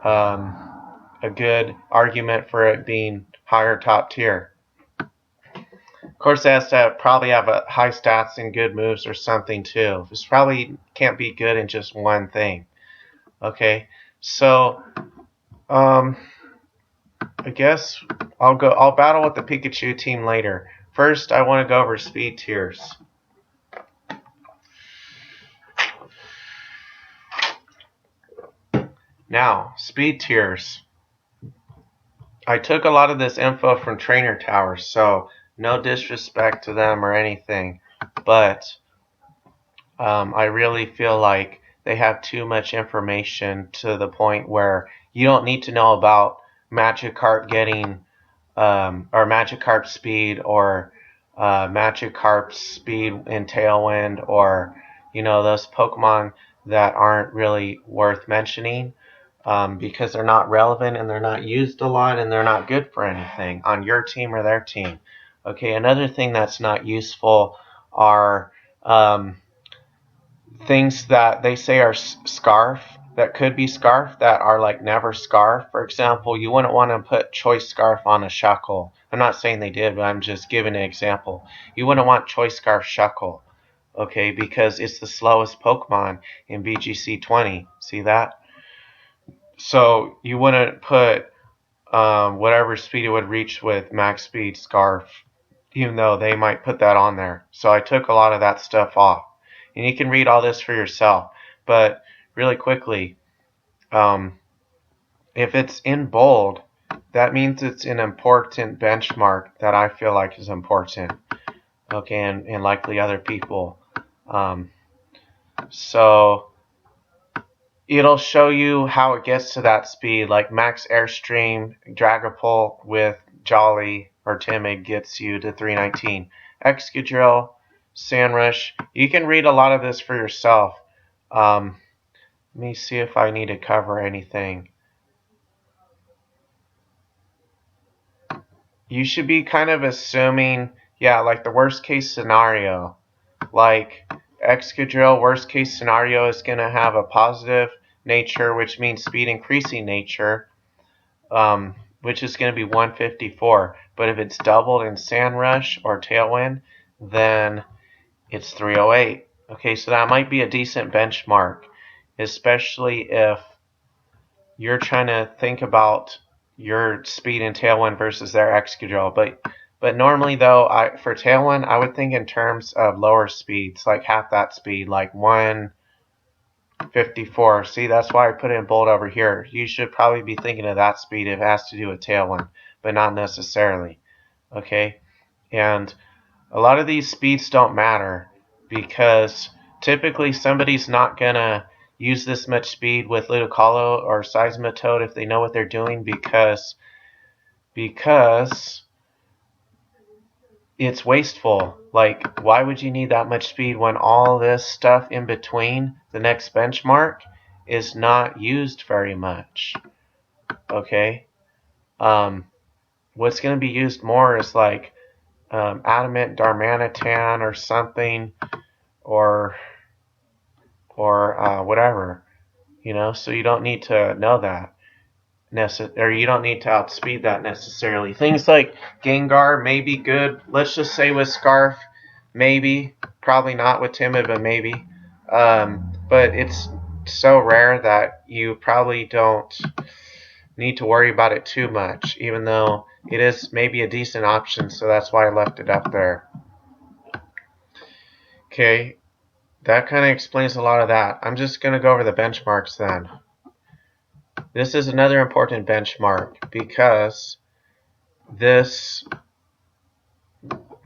Speaker 1: a good argument for it being higher top tier. Of course, it has to probably have a high stats and good moves or something too. This probably can't be good in just one thing. Okay, so I guess I'll battle with the Pikachu team later. First, I want to go over speed tiers. Now, speed tiers. I took a lot of this info from Trainer Towers, so no disrespect to them or anything, but I really feel like they have too much information to the point where you don't need to know about Magikarp getting or Magikarp speed, or Magikarp speed in Tailwind, or those Pokemon that aren't really worth mentioning because they're not relevant and they're not used a lot and they're not good for anything on your team or their team. Okay, another thing that's not useful are things that they say are Scarf, that could be Scarf, that are like never Scarf. For example, you wouldn't want to put Choice Scarf on a Shuckle. I'm not saying they did, but I'm just giving an example. You wouldn't want Choice Scarf Shuckle, okay, because it's the slowest Pokemon in VGC 20. See that? So you wouldn't put whatever speed it would reach with max speed Scarf, even though they might put that on there. So I took a lot of that stuff off. And you can read all this for yourself. But really quickly, if it's in bold, that means it's an important benchmark that I feel like is important. Okay, and likely other people. So it'll show you how it gets to that speed, like max airstream Dragapult with Jolly or Timid gets you to 319. Excadrill, Sandrush. You can read a lot of this for yourself. Let me see if I need to cover anything. You should be kind of assuming Yeah, like the worst case scenario. Like Excadrill, worst case scenario is going to have a positive nature, which means speed increasing nature, which is going to be 154. But if it's doubled in Sand Rush or Tailwind, then it's 308. Okay, so that might be a decent benchmark, especially if you're trying to think about your speed in Tailwind versus their Excadrill. But normally though, for Tailwind, I would think in terms of lower speeds, like half that speed, like 154. See, that's why I put it in bold over here. You should probably be thinking of that speed if it has to do with Tailwind, but not necessarily. Okay, and a lot of these speeds don't matter because typically somebody's not gonna use this much speed with Ludicolo or Seismitoad if they know what they're doing because it's wasteful. Like, why would you need that much speed when all this stuff in between the next benchmark is not used very much? Okay. What's going to be used more is like Adamant Darmanitan or something, or whatever, so you don't need to know that, or you don't need to outspeed that necessarily. Things like Gengar may be good, let's just say with Scarf, maybe, probably not with Timid, but maybe. But it's so rare that you probably don't need to worry about it too much, even though it is maybe a decent option, so that's why I left it up there. Okay, that kind of explains a lot of that. I'm just going to go over the benchmarks then. This is another important benchmark because this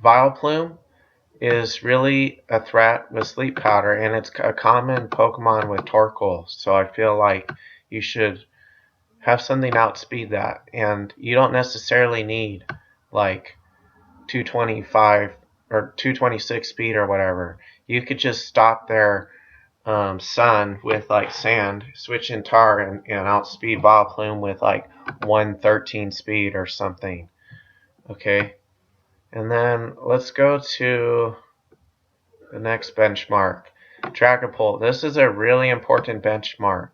Speaker 1: Vileplume is really a threat with Sleep Powder, and it's a common Pokemon with Torkoal, so I feel like you should have something to outspeed that, and you don't necessarily need like 225 or 226 speed or whatever. You could just stop their Sun with like Sand, switch in Tar, and outspeed Vileplume with like 113 speed or something. Okay, and then let's go to the next benchmark, Dragapult. This is a really important benchmark.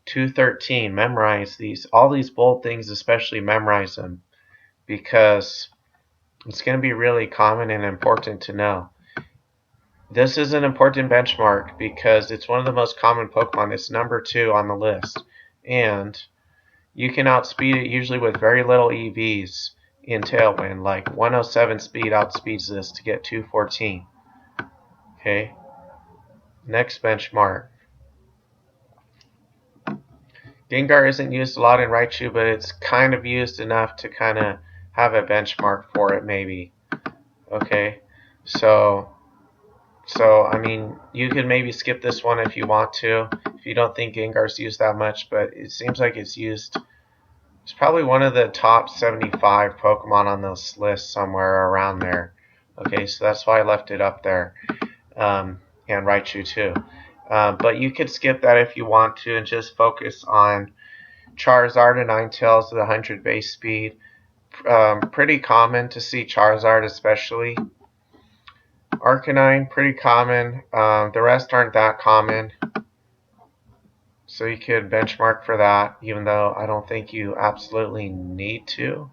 Speaker 1: 213. Memorize these. All these bold things, especially memorize them, because it's going to be really common and important to know. This is an important benchmark because it's one of the most common Pokemon. It's number 2 on the list. And you can outspeed it usually with very little EVs in Tailwind. Like 107 speed outspeeds this to get 214. Okay. Next benchmark. Gengar isn't used a lot in Raichu, but it's kind of used enough to kind of have a benchmark for it, maybe. Okay. So I mean, you could maybe skip this one if you want to, if you don't think Gengar's used that much, but it seems like it's used. It's probably one of the top 75 Pokemon on this list, somewhere around there. Okay, so that's why I left it up there, and Raichu too. But you could skip that if you want to and just focus on Charizard and Ninetales with 100 base speed. Pretty common to see Charizard, especially. Arcanine, pretty common. The rest aren't that common. So you could benchmark for that, even though I don't think you absolutely need to.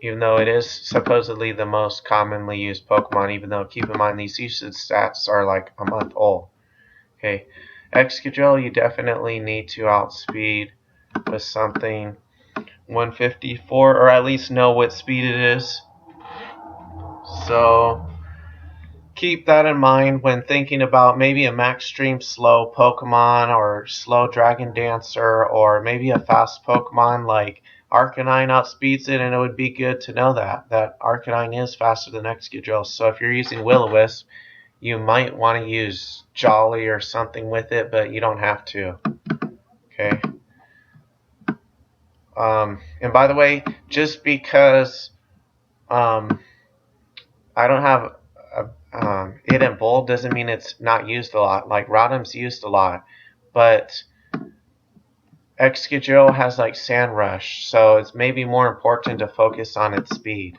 Speaker 1: Even though it is supposedly the most commonly used Pokemon, even though, keep in mind, these usage stats are like a month old. Okay, Excadrill, you definitely need to outspeed with something 154, or at least know what speed it is. So keep that in mind when thinking about maybe a max stream slow Pokemon or slow Dragon Dancer, or maybe a fast Pokemon like Arcanine outspeeds it, and it would be good to know that Arcanine is faster than Excadrill. So if you're using Will-O-Wisp, you might want to use Jolly or something with it, but you don't have to. Okay. And by the way, just because I don't have it in bold doesn't mean it's not used a lot. Like Rotom's used a lot, but Excadrill has like Sand Rush, so it's maybe more important to focus on its speed.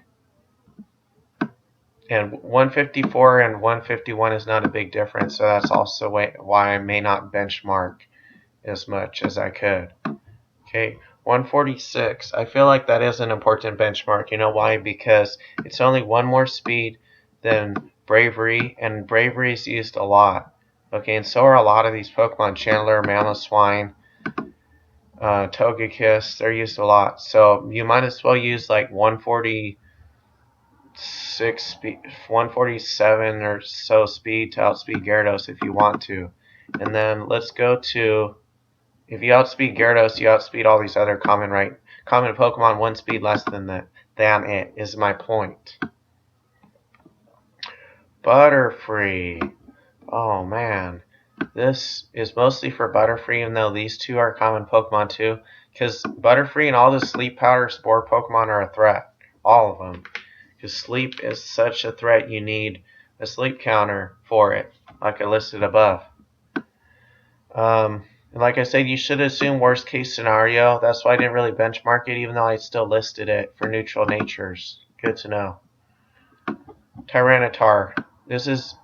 Speaker 1: And 154 and 151 is not a big difference, so that's also why I may not benchmark as much as I could. Okay, 146. I feel like that is an important benchmark. You know why? Because it's only one more speed than Bravery, and Bravery is used a lot. Okay, and so are a lot of these Pokemon. Chandler, Mamoswine, Togekiss, they're used a lot. So you might as well use like 146 speed, 147 or so speed to outspeed Gyarados if you want to. And then let's go to, if you outspeed Gyarados, you outspeed all these other common Pokemon one speed less than it is my point. Butterfree. Oh man. This is mostly for Butterfree, even though these two are common Pokemon too. Because Butterfree and all the Sleep Powder Spore Pokemon are a threat. All of them. Because Sleep is such a threat, you need a Sleep counter for it, like I listed above. And like I said, you should assume worst case scenario. That's why I didn't really benchmark it, even though I still listed it for neutral natures. Good to know. Tyranitar. This is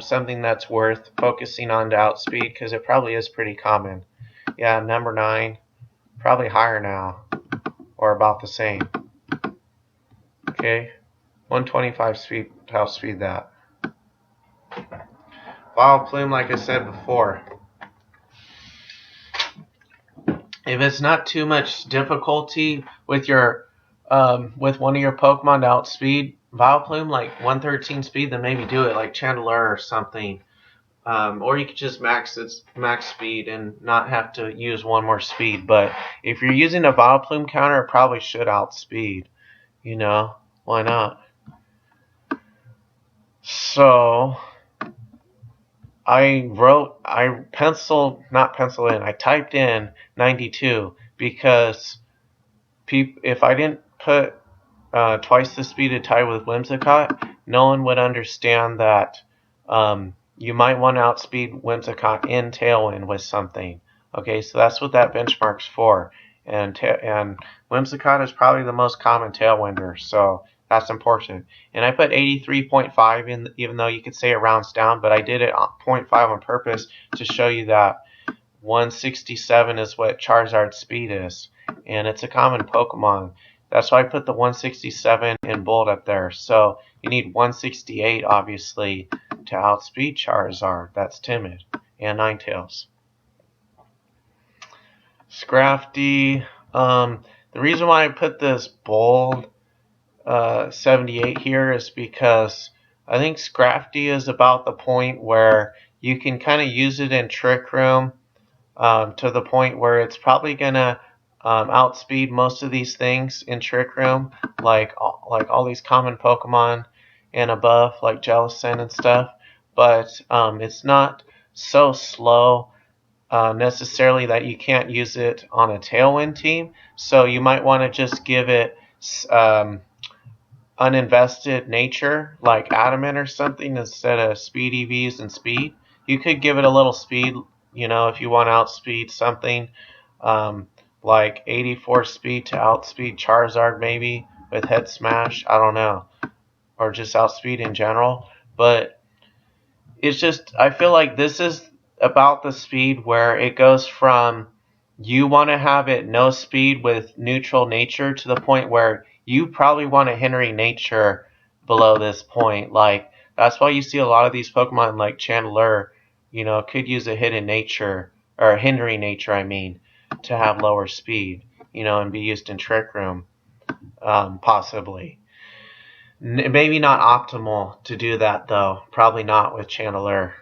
Speaker 1: something that's worth focusing on to outspeed because it probably is pretty common. Yeah, number 9. Probably higher now. Or about the same. Okay. 125 speed to outspeed that. Vileplume, like I said before. If it's not too much difficulty with your with one of your Pokemon to outspeed Vileplume, like 113 speed, then maybe do it like Chandelure or something. Or you could just max its max speed and not have to use one more speed. But if you're using a Vileplume counter, it probably should outspeed. You know, why not? So I typed in 92 because if I didn't put twice the speed to tie with Whimsicott, no one would understand that you might want to outspeed Whimsicott in Tailwind with something. Okay, so that's what that benchmark's for. And Whimsicott is probably the most common Tailwinder, so that's important. And I put 83.5 in, even though you could say it rounds down, but I did it 0.5 on purpose to show you that 167 is what Charizard's speed is. And it's a common Pokemon. That's why I put the 167 in bold up there. So you need 168, obviously, to outspeed Charizard. That's timid. And Ninetales. Scrafty. The reason why I put this bold 78 here is because I think Scrafty is about the point where you can kind of use it in Trick Room to the point where it's probably going to outspeed most of these things in Trick Room, like all these common Pokemon and above, like Jellicent and stuff. But it's not so slow necessarily that you can't use it on a Tailwind team. So you might want to just give it uninvested nature, like Adamant or something, instead of speed EVs and speed. You could give it a little speed, you know, if you want to outspeed something, like 84 speed to outspeed Charizard maybe with Head Smash. I don't know. Or just outspeed in general. But it's just, I feel like this is about the speed where it goes from you want to have it no speed with neutral nature to the point where you probably want a Henry nature below this point. Like, that's why you see a lot of these Pokemon like Chandelure, you know, could use a hidden nature, or a Henry nature, I mean, to have lower speed, you know, and be used in Trick Room, possibly. Maybe not optimal to do that, though. Probably not with Chandelure,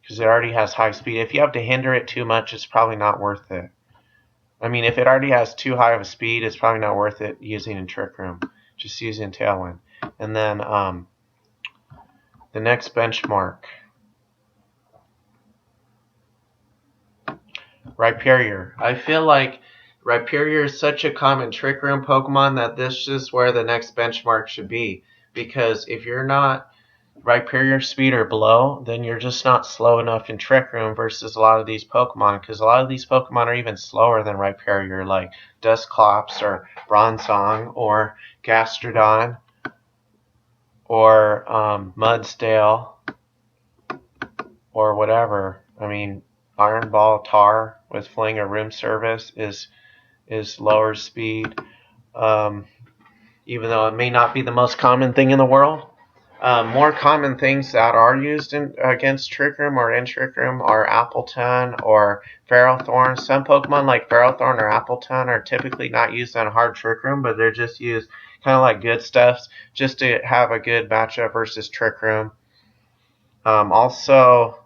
Speaker 1: because it already has high speed. If you have to hinder it too much, it's probably not worth it. I mean, if it already has too high of a speed, it's probably not worth it using in Trick Room. Just using Tailwind. And then the next benchmark. Rhyperior. I feel like Rhyperior is such a common Trick Room Pokemon that this is where the next benchmark should be. Because if you're not Rhyperior speed or below, then you're just not slow enough in Trick Room versus a lot of these Pokemon. Because a lot of these Pokemon are even slower than Rhyperior, like Dusclops or Bronzong or Gastrodon or Mudsdale, or whatever. I mean, Iron Ball Tar with Fling or Room Service is lower speed, even though it may not be the most common thing in the world. More common things that are used against Trick Room or in Trick Room are Appleton or Ferrothorn. Some Pokemon like Ferrothorn or Appleton are typically not used on hard Trick Room, but they're just used kind of like good stuffs just to have a good matchup versus Trick Room. Also,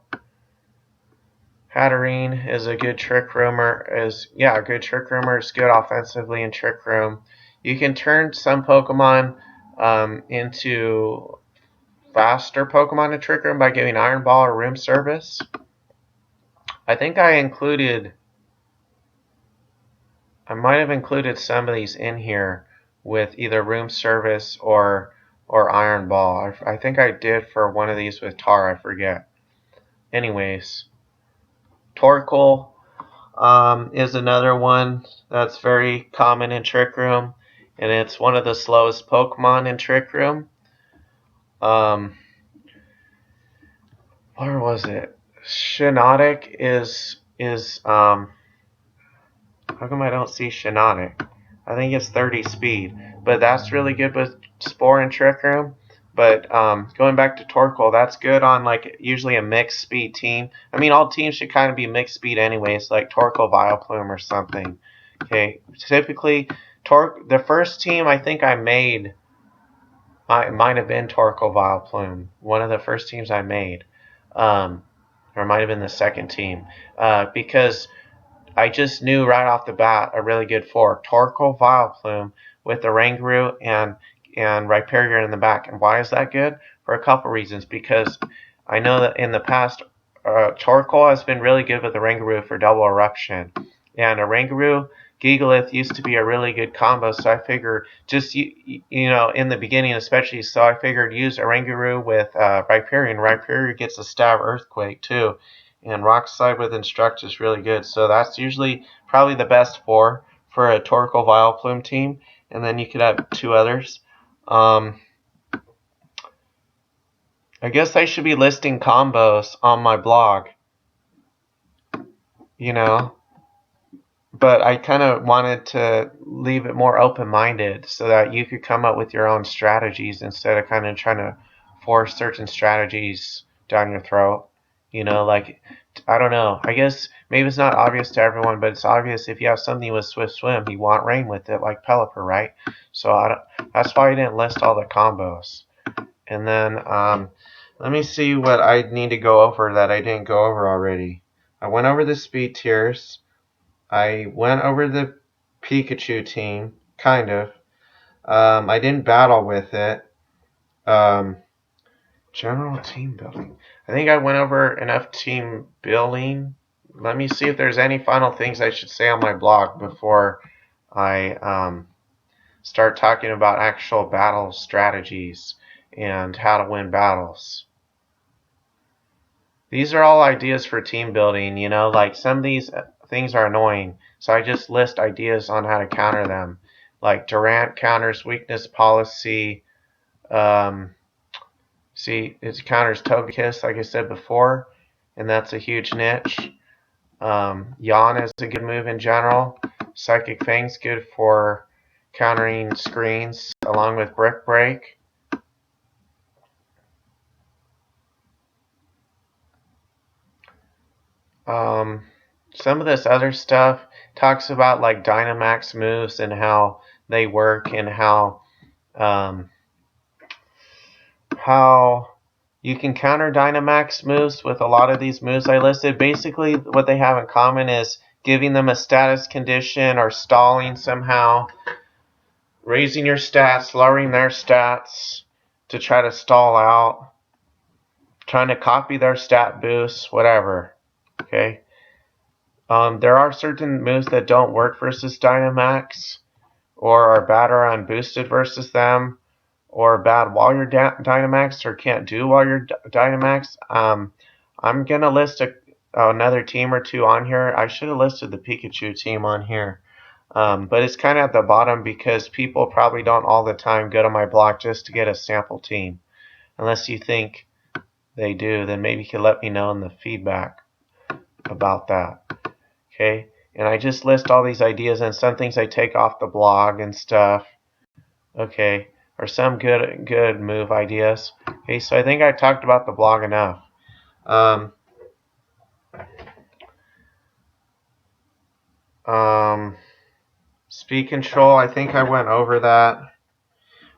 Speaker 1: Hatterene is a good Trick Roomer. A good Trick Roomer is good offensively in Trick Room. You can turn some Pokemon into faster Pokemon in Trick Room by giving Iron Ball or Room Service. I think I might have included some of these in here with either Room Service or Iron Ball. I think I did for one of these with Tar, I forget. Anyways, Torkoal is another one that's very common in Trick Room, and it's one of the slowest Pokemon in Trick Room. Where was it? Shiinotic is how come I don't see Shiinotic? I think it's 30 speed, but that's really good with Spore and Trick Room. But going back to Torkoal, that's good on like usually a mixed speed team. I mean, all teams should kind of be mixed speed anyways, like Torkoal Vileplume or something. Okay, typically the first team I think I made might have been Torkoal Vileplume, one of the first teams I made, or it might have been the second team, because I just knew right off the bat a really good fork, Torkoal Vileplume with the Rangaroo and Rhyperior in the back. And why is that good? For a couple reasons. Because I know that in the past, Torkoal has been really good with the Rangaroo for double eruption. And a Rangaroo Gigalith used to be a really good combo, so I figured just, you know, in the beginning especially, so I figured use a Rangaroo with Rhyperior, and Rhyperior gets a stab Earthquake too. And Rock Slide with Instruct is really good. So that's usually probably the best for a Torkoal Vileplume team. And then you could have two others. I guess I should be listing combos on my blog, you know. But I kind of wanted to leave it more open-minded so that you could come up with your own strategies instead of kind of trying to force certain strategies down your throat. You know, like, I don't know. I guess maybe it's not obvious to everyone, but it's obvious if you have something with Swift Swim, you want Rain with it, like Pelipper, right? So that's why I didn't list all the combos. And then let me see what I need to go over that I didn't go over already. I went over the speed tiers. I went over the Pikachu team, kind of. I didn't battle with it. General team building. I think I went over enough team building. Let me see if there's any final things I should say on my blog before I start talking about actual battle strategies and how to win battles. These are all ideas for team building, you know, like some of these things are annoying, so I just list ideas on how to counter them. Like Durant counters weakness policy. See, it counters Togekiss, like I said before, and that's a huge niche. Yawn is a good move in general. Psychic Fang's good for countering screens, along with Brick Break. Some of this other stuff talks about like Dynamax moves and how they work and how you can counter Dynamax moves with a lot of these moves I listed. Basically, what they have in common is giving them a status condition or stalling somehow, raising your stats, lowering their stats to try to stall out, trying to copy their stat boosts, whatever. Okay. There are certain moves that don't work versus Dynamax, or are bad or unboosted versus them, or bad while you're Dynamax, or can't do while you're Dynamax. I'm going to list another team or two on here. I should have listed the Pikachu team on here. But it's kind of at the bottom because people probably don't all the time go to my blog just to get a sample team. Unless you think they do, then maybe you can let me know in the feedback about that. Okay, and I just list all these ideas, and some things I take off the blog and stuff. Okay, or some good move ideas. Okay, so I think I talked about the blog enough. Speed control, I think I went over that.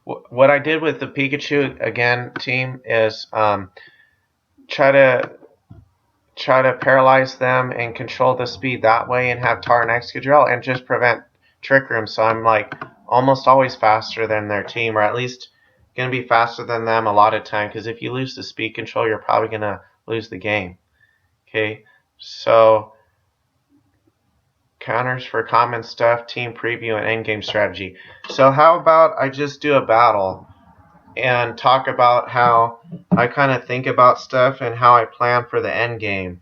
Speaker 1: What I did with the Pikachu again team is try to paralyze them and control the speed that way, and have Tar and Excadrill and just prevent Trick Room. So I'm like almost always faster than their team, or at least gonna be faster than them a lot of time. Because if you lose the speed control, you're probably gonna lose the game. Okay, so counters for common stuff, team preview, and endgame strategy. So how about I just do a battle and talk about how I kind of think about stuff and how I plan for the endgame.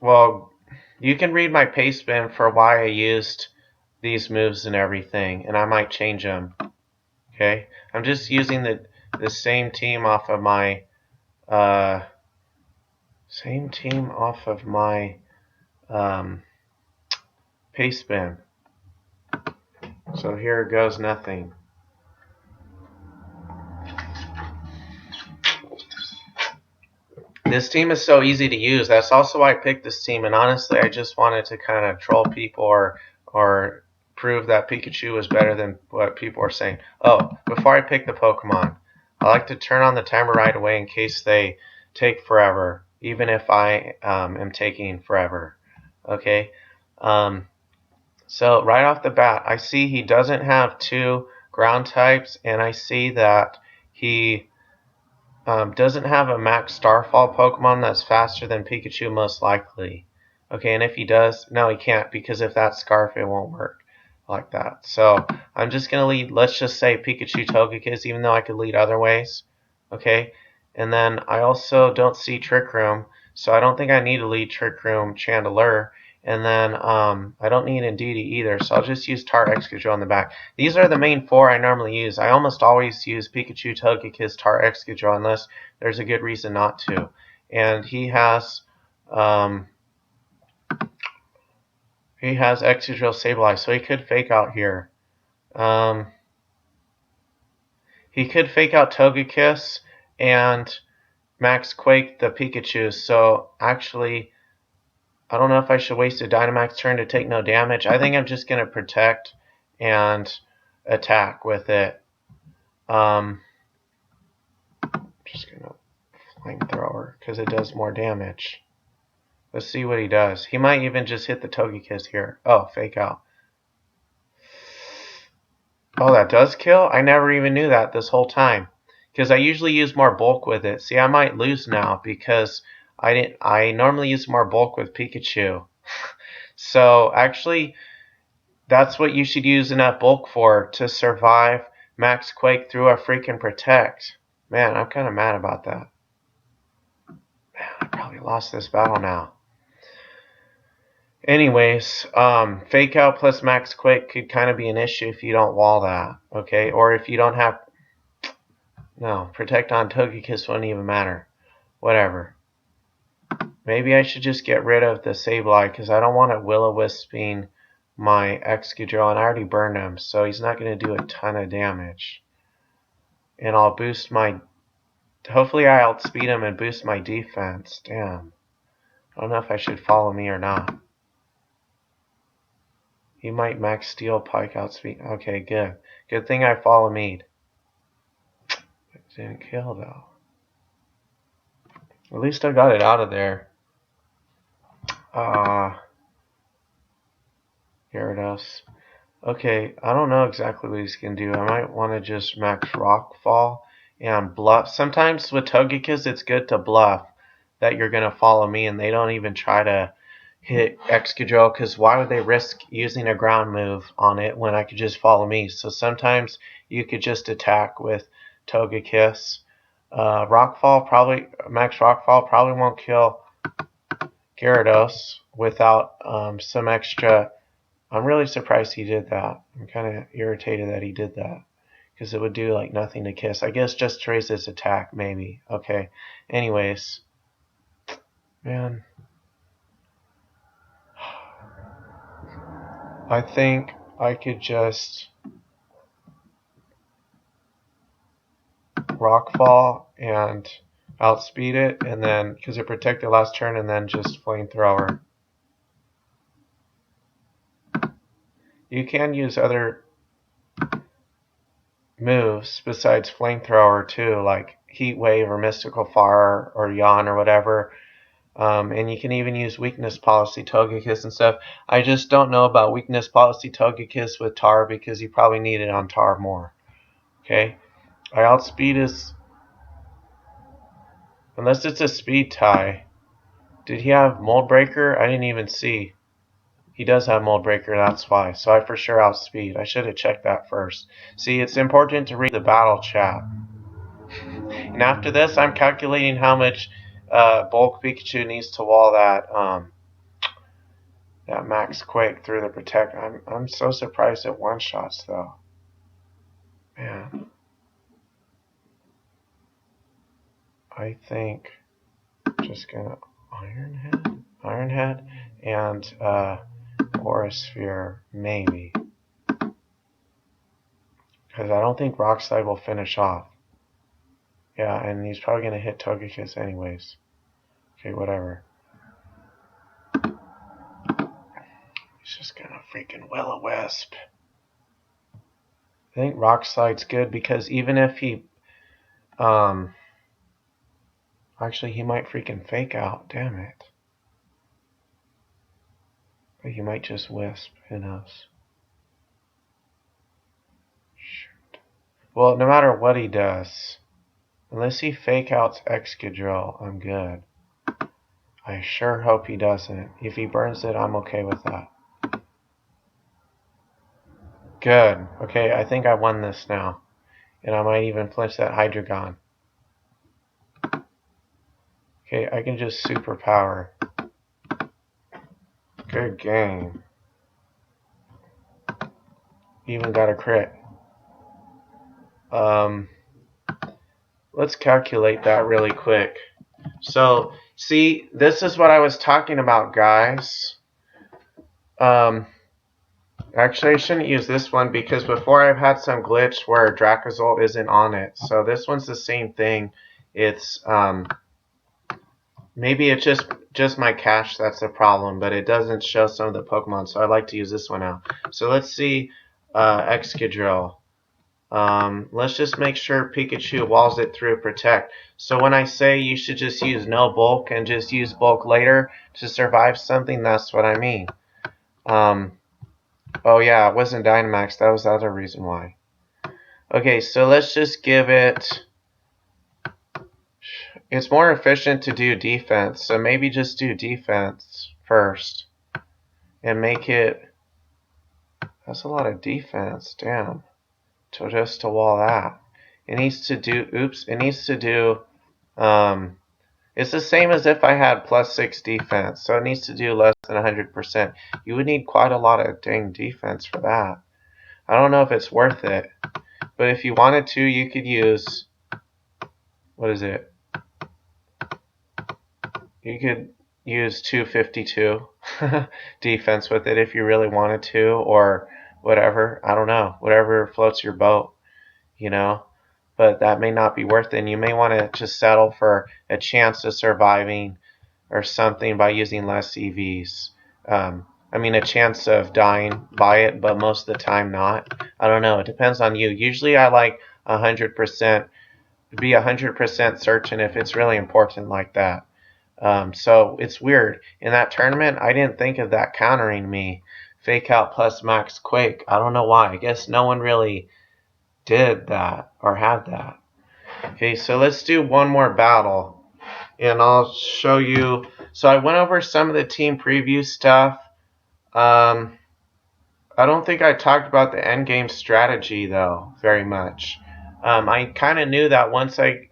Speaker 1: Well, you can read my paste bin for why I used these moves and everything, and I might change them. Okay, I'm just using the same team off of my paste bin. So here goes nothing. This team is so easy to use. That's also why I picked this team, and honestly I just wanted to kind of troll people or prove that Pikachu was better than what people are saying. Oh, before I pick the Pokemon, I like to turn on the timer right away in case they take forever, even if I am taking forever. Okay, so right off the bat, I see he doesn't have 2 ground types, and I see that he doesn't have a max Starfall Pokemon that's faster than Pikachu, most likely. Okay, and if he does, no, he can't, because if that's Scarf, it won't work like that. So I'm just going to lead, let's just say Pikachu Togekiss, even though I could lead other ways. Okay, and then I also don't see Trick Room, so I don't think I need to lead Trick Room Chandelure. And then I don't need Indeedee either, so I'll just use Tar Excadrill on the back. These are the main 4 I normally use. I almost always use Pikachu, Togekiss, Tar Excadrill, unless there's a good reason not to. And he has Excadrill Sableye, so he could fake out here. He could fake out Togekiss and Max Quake the Pikachu, so actually I don't know if I should waste a Dynamax turn to take no damage. I think I'm just going to protect and attack with it. Just going to Flamethrower because it does more damage. Let's see what he does. He might even just hit the Togekiss here. Oh, fake out. Oh, that does kill? I never even knew that this whole time. Because I usually use more bulk with it. See, I might lose now because I normally use more bulk with Pikachu. So actually, that's what you should use enough bulk for, to survive Max Quake through a freaking Protect. Man, I'm kind of mad about that. Man, I probably lost this battle now. Anyways, Fake Out plus Max Quake could kind of be an issue if you don't wall that. Okay, or if you don't have... No, Protect on Togekiss wouldn't even matter. Whatever. Maybe I should just get rid of the Sableye because I don't want it Will-O-Wisping my Excadrill, and I already burned him, so he's not going to do a ton of damage. And I'll boost my... Hopefully I outspeed him and boost my defense. Damn. I don't know if I should follow me or not. He might Max Steel Pike outspeed. Okay, good. Good thing I follow Mead. It didn't kill, though. At least I got it out of there. Gyarados. Okay, I don't know exactly what he's going to do. I might want to just max Rockfall and bluff. Sometimes with Togekiss, it's good to bluff that you're going to follow me, and they don't even try to hit Excadrill, because why would they risk using a ground move on it when I could just follow me? So sometimes you could just attack with Togekiss. Rockfall probably, Max Rockfall probably won't kill Gyarados without some extra I'm really surprised he did that. I'm kind of irritated that he did that. Because it would do like nothing to Kiss. I guess just to raise its attack, maybe. Okay. Anyways. Man. I think I could just Rockfall and outspeed it, and then, because it protected last turn, and then just Flamethrower. You can use other moves besides Flamethrower too, like Heat Wave or Mystical Fire or Yawn or whatever. And you can even use Weakness Policy Togekiss and stuff. I just don't know about Weakness Policy Togekiss with Tar because you probably need it on Tar more. Okay? I outspeed his... Unless it's a speed tie. Did he have Mold Breaker? I didn't even see. He does have Mold Breaker, that's why. So I for sure outspeed. I should have checked that first. See, it's important to read the battle chat. And after this, I'm calculating how much bulk Pikachu needs to wall that that Max Quake through the Protect. I'm so surprised at one-shots, though. Man. I think just gonna Iron Head, and Aura Sphere, maybe. Because I don't think Rock Slide will finish off. Yeah, and he's probably gonna hit Togekiss anyways. Okay, whatever. He's just gonna freaking Will-O-Wisp. I think Rock Slide's good because even if he actually he might freaking Fake Out, damn it. But he might just Wisp, who knows. Shoot. Well, no matter what he does, unless he Fake Outs Excadrill, I'm good. I sure hope he doesn't. If he burns it, I'm okay with that. Good. Okay, I think I won this now. And I might even flinch that Hydreigon. Okay, I can just superpower. Good game. Even got a crit. Let's calculate that really quick. So, see, this is what I was talking about, guys. Actually, I shouldn't use this one because before I've had some glitch where Dracozolt isn't on it. So this one's the same thing. It's maybe it's just my cache that's the problem, but it doesn't show some of the Pokemon. So I like to use this one now. So let's see Excadrill. Let's just make sure Pikachu walls it through Protect. So when I say you should just use no bulk and just use bulk later to survive something, that's what I mean. Oh yeah, it wasn't Dynamax. That was the other reason why. Okay, so let's just give it... It's more efficient to do defense, so maybe just do defense first. And make it... That's a lot of defense, damn. Just to wall that. It needs to do... Oops, it needs to do... It's the same as if I had +6 defense, so it needs to do less than 100%. You would need quite a lot of dang defense for that. I don't know if it's worth it, but if you wanted to, you could use, what is it? You could use 252 defense with it if you really wanted to, or whatever. I don't know, whatever floats your boat, you know. But that may not be worth it, and you may want to just settle for a chance of surviving or something by using less EVs. I mean, a chance of dying by it, but most of the time not. I don't know. It depends on you. Usually I like 100%, be 100% certain if it's really important like that. So it's weird. In that tournament, I didn't think of that countering me. Fake Out plus Max Quake. I don't know why. I guess no one really did that or had that. Okay, so let's do one more battle and I'll show you. So I went over some of the team preview stuff. I don't think I talked about the endgame strategy though very much. I kind of knew that once I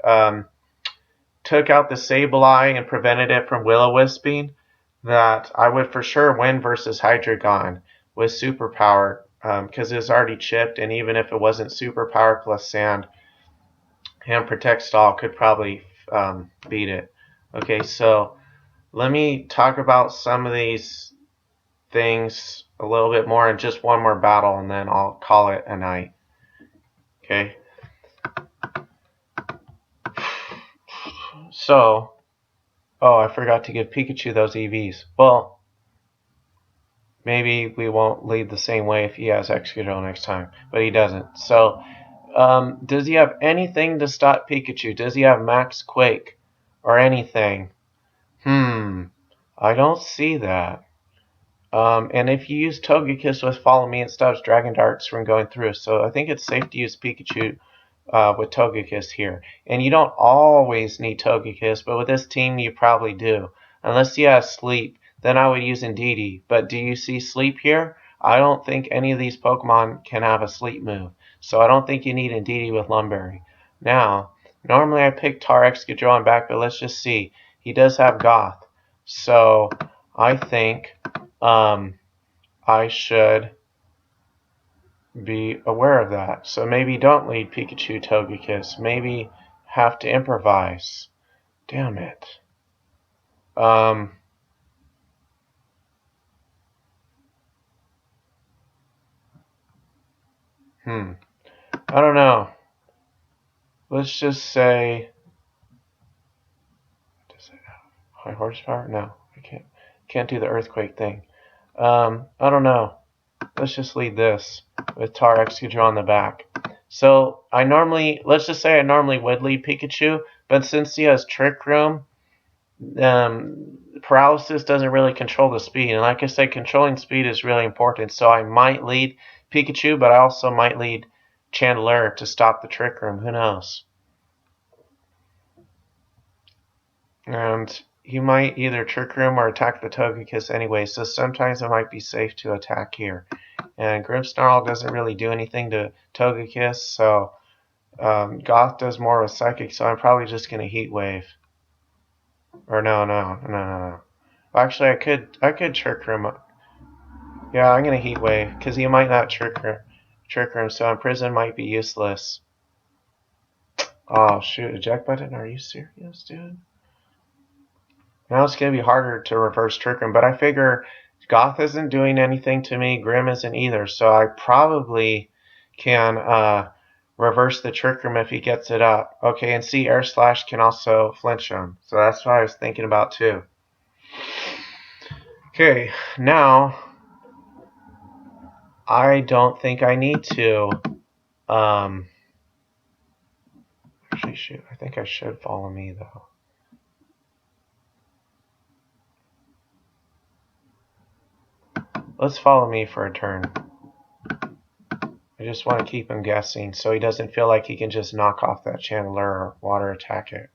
Speaker 1: took out the Sableye and prevented it from Will-O-Wisping, that I would for sure win versus Hydreigon. with superpower because it was already chipped, and even if it wasn't superpower plus sand, and protect stall could probably beat it. Okay, so let me talk about some of these things a little bit more in just one more battle, and then I'll call it a night. Okay. So, oh, I forgot to give Pikachu those EVs. Well, maybe we won't lead the same way if he has Excadrill next time, but he doesn't. So, does he have anything to stop Pikachu? Does he have Max Quake or anything? I don't see that. And if you use Togekiss with Follow Me, it stops Dragon Darts from going through. So I think it's safe to use Pikachu with Togekiss here. And you don't always need Togekiss, but with this team you probably do. Unless he has Sleep, then I would use Indeedee. But do you see Sleep here? I don't think any of these Pokemon can have a Sleep move. So I don't think you need Indeedee with Lumberry. Now, normally I pick Tarex, Excadrill back, but let's just see. He does have Goth. So I think I should be aware of that. So maybe don't lead Pikachu Togekiss. Maybe have to improvise. Damn it. I don't know. Let's just say, does it have high horsepower? No, I can't do the earthquake thing. I don't know. Let's just lead this with Tarex Excadrill on the back. So let's just say I normally would lead Pikachu, but since he has Trick Room, paralysis doesn't really control the speed. And like I said, controlling speed is really important. So I might lead Pikachu, but I also might lead Chandelure to stop the Trick Room. Who knows? And he might either Trick Room or attack the Togekiss anyway, so sometimes it might be safe to attack here. And Grimmsnarl doesn't really do anything to Togekiss, so Goth does more with Psychic, so I'm probably just going to Heat Wave. Or no. Actually, I could Trick Room. Yeah, I'm going to Heat Wave, because he might not Trick Room, so Imprison might be useless. Oh, shoot, eject button? Are you serious, dude? Now it's going to be harder to reverse Trick Room, but I figure Goth isn't doing anything to me, Grimm isn't either, so I probably can reverse the Trick Room if he gets it up. Okay, and see, Air Slash can also flinch him, so that's what I was thinking about too. Okay, now I don't think I need to. Actually, shoot, I think I should Follow Me though. Let's Follow Me for a turn. I just want to keep him guessing so he doesn't feel like he can just knock off that Chandelure or water attack it.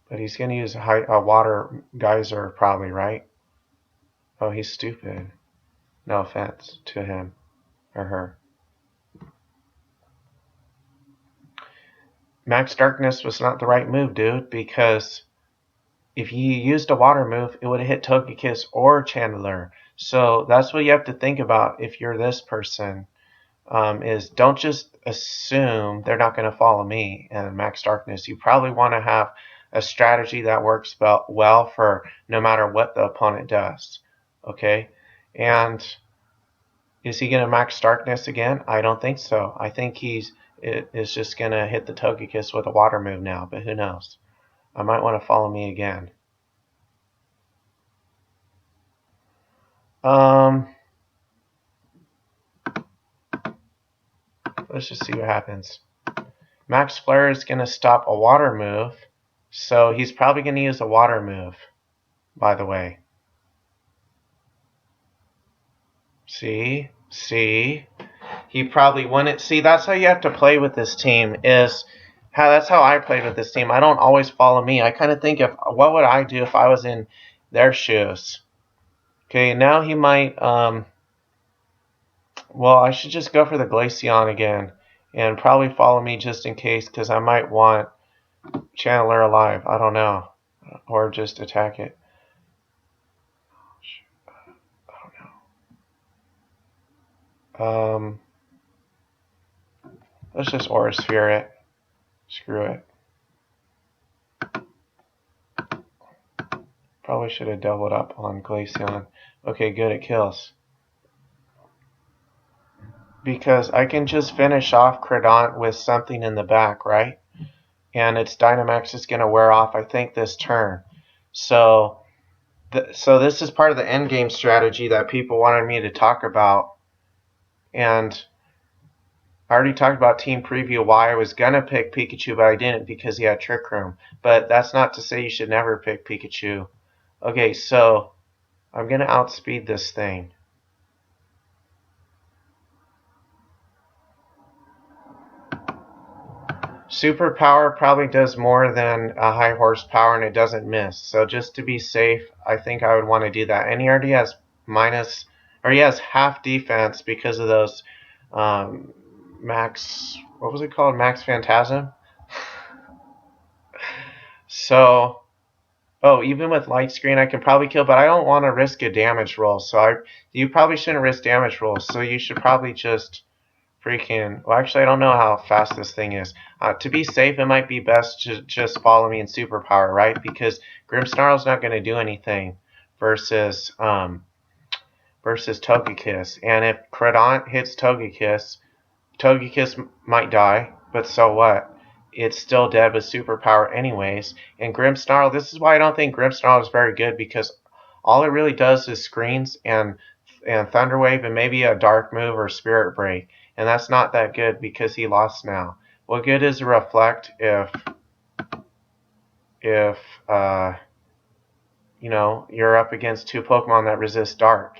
Speaker 1: But he's going to use a water geyser probably, right? Oh, he's stupid. No offense to him or her. Max Darkness was not the right move, dude, because if you used a water move, it would have hit Togekiss or Chandelure. So that's what you have to think about if you're this person, is don't just assume they're not going to follow me and Max Darkness. You probably want to have a strategy that works well for no matter what the opponent does. Okay? And is he going to Max Darkness again? I don't think so. I think he's just going to hit the Togekiss with a water move now, but who knows? I might want to Follow Me again. Let's just see what happens. Max Flare is going to stop a water move, so he's probably going to use a water move, by the way. See? He probably wouldn't. See, that's how you have to play with this team, that's how I played with this team. I don't always Follow Me. I kind of think of what would I do if I was in their shoes. Okay, now he might, well, I should just go for the Glaceon again and probably Follow Me just in case, because I might want Chandelure alive. I don't know. Or just attack it. Let's just Aura Sphere it. Screw it. Probably should have doubled up on Glaceon. Okay, good, it kills. Because I can just finish off Credant with something in the back, right? And its Dynamax is going to wear off, I think, this turn. So this is part of the endgame strategy that people wanted me to talk about. And I already talked about Team Preview why I was going to pick Pikachu, but I didn't because he had Trick Room. But that's not to say you should never pick Pikachu. Okay, so I'm going to outspeed this thing. Superpower probably does more than a high horsepower and it doesn't miss. So just to be safe, I think I would want to do that. And he already has he has half defense because of those max, what was it called? Max Phantasm? So, even with Light Screen I can probably kill, but I don't want to risk a damage roll. So you probably shouldn't risk damage rolls. So you should probably just well, actually, I don't know how fast this thing is. To be safe, it might be best to just follow me in Superpower, right? Because Grimmsnarl's not going to do anything versus Togekiss. And if Credant hits Togekiss, Togekiss might die, but so what? It's still dead with Superpower anyways. And Grimmsnarl, this is why I don't think Grimmsnarl is very good, because all it really does is screens and Thunder Wave and maybe a Dark Move or Spirit Break. And that's not that good because he lost now. What good is a Reflect if you're up against two Pokemon that resist Dark?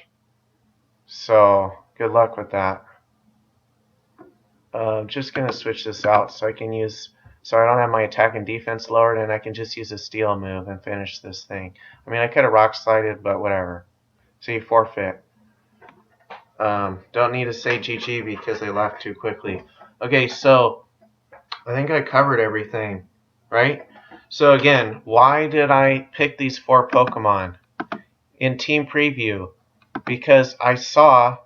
Speaker 1: So good luck with that. I'm just gonna switch this out so I don't have my attack and defense lowered, and I can just use a Steel move and finish this thing. I mean, I could have Rock Slided, but whatever. So you forfeit. Don't need to say GG because they left too quickly. Okay, so I think I covered everything, right? So again, why did I pick these 4 Pokemon in Team Preview? Because I saw,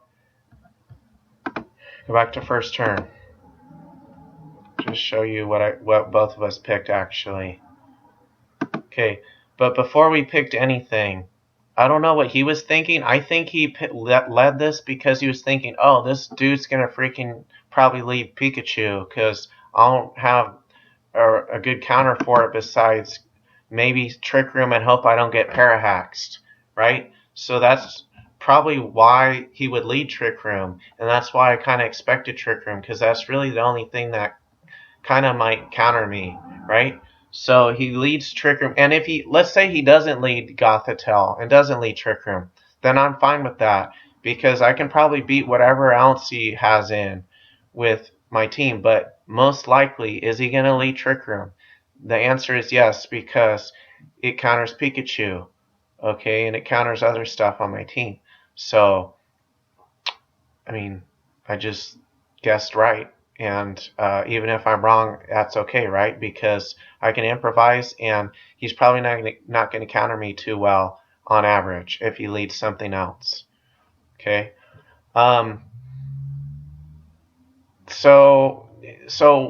Speaker 1: go back to first turn, just show you what both of us picked actually. Okay, but before we picked anything, I don't know what he was thinking. I think he led this because he was thinking, oh, this dude's going to freaking probably lead Pikachu because I don't have a good counter for it besides maybe Trick Room and hope I don't get Parahaxed, right? So that's probably why he would lead Trick Room, and that's why I kind of expected Trick Room, because that's really the only thing that kind of might counter me, right? So he leads Trick Room, and if let's say he doesn't lead Gothitelle and doesn't lead Trick Room, then I'm fine with that because I can probably beat whatever else he has in with my team. But most likely, is he going to lead Trick Room? The answer is yes, because it counters Pikachu, okay, and it counters other stuff on my team. So, I mean, I just guessed right. And even if I'm wrong, that's okay, right? Because I can improvise, and he's probably not going to counter me too well on average if he leads something else. Okay. So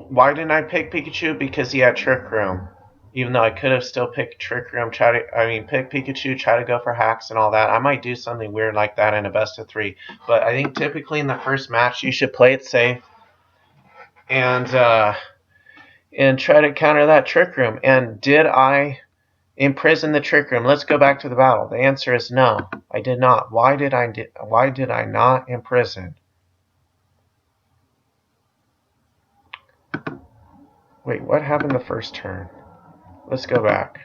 Speaker 1: why didn't I pick Pikachu? Because he had Trick Room. Even though I could have still picked Trick Room, pick Pikachu, try to go for hacks and all that. I might do something weird like that in a best of 3. But I think typically in the first match, you should play it safe and try to counter that Trick Room. And did I imprison the Trick Room? Let's go back to the battle. The answer is no, I did not. Why did I not imprison? Wait, what happened the first turn? Let's go back.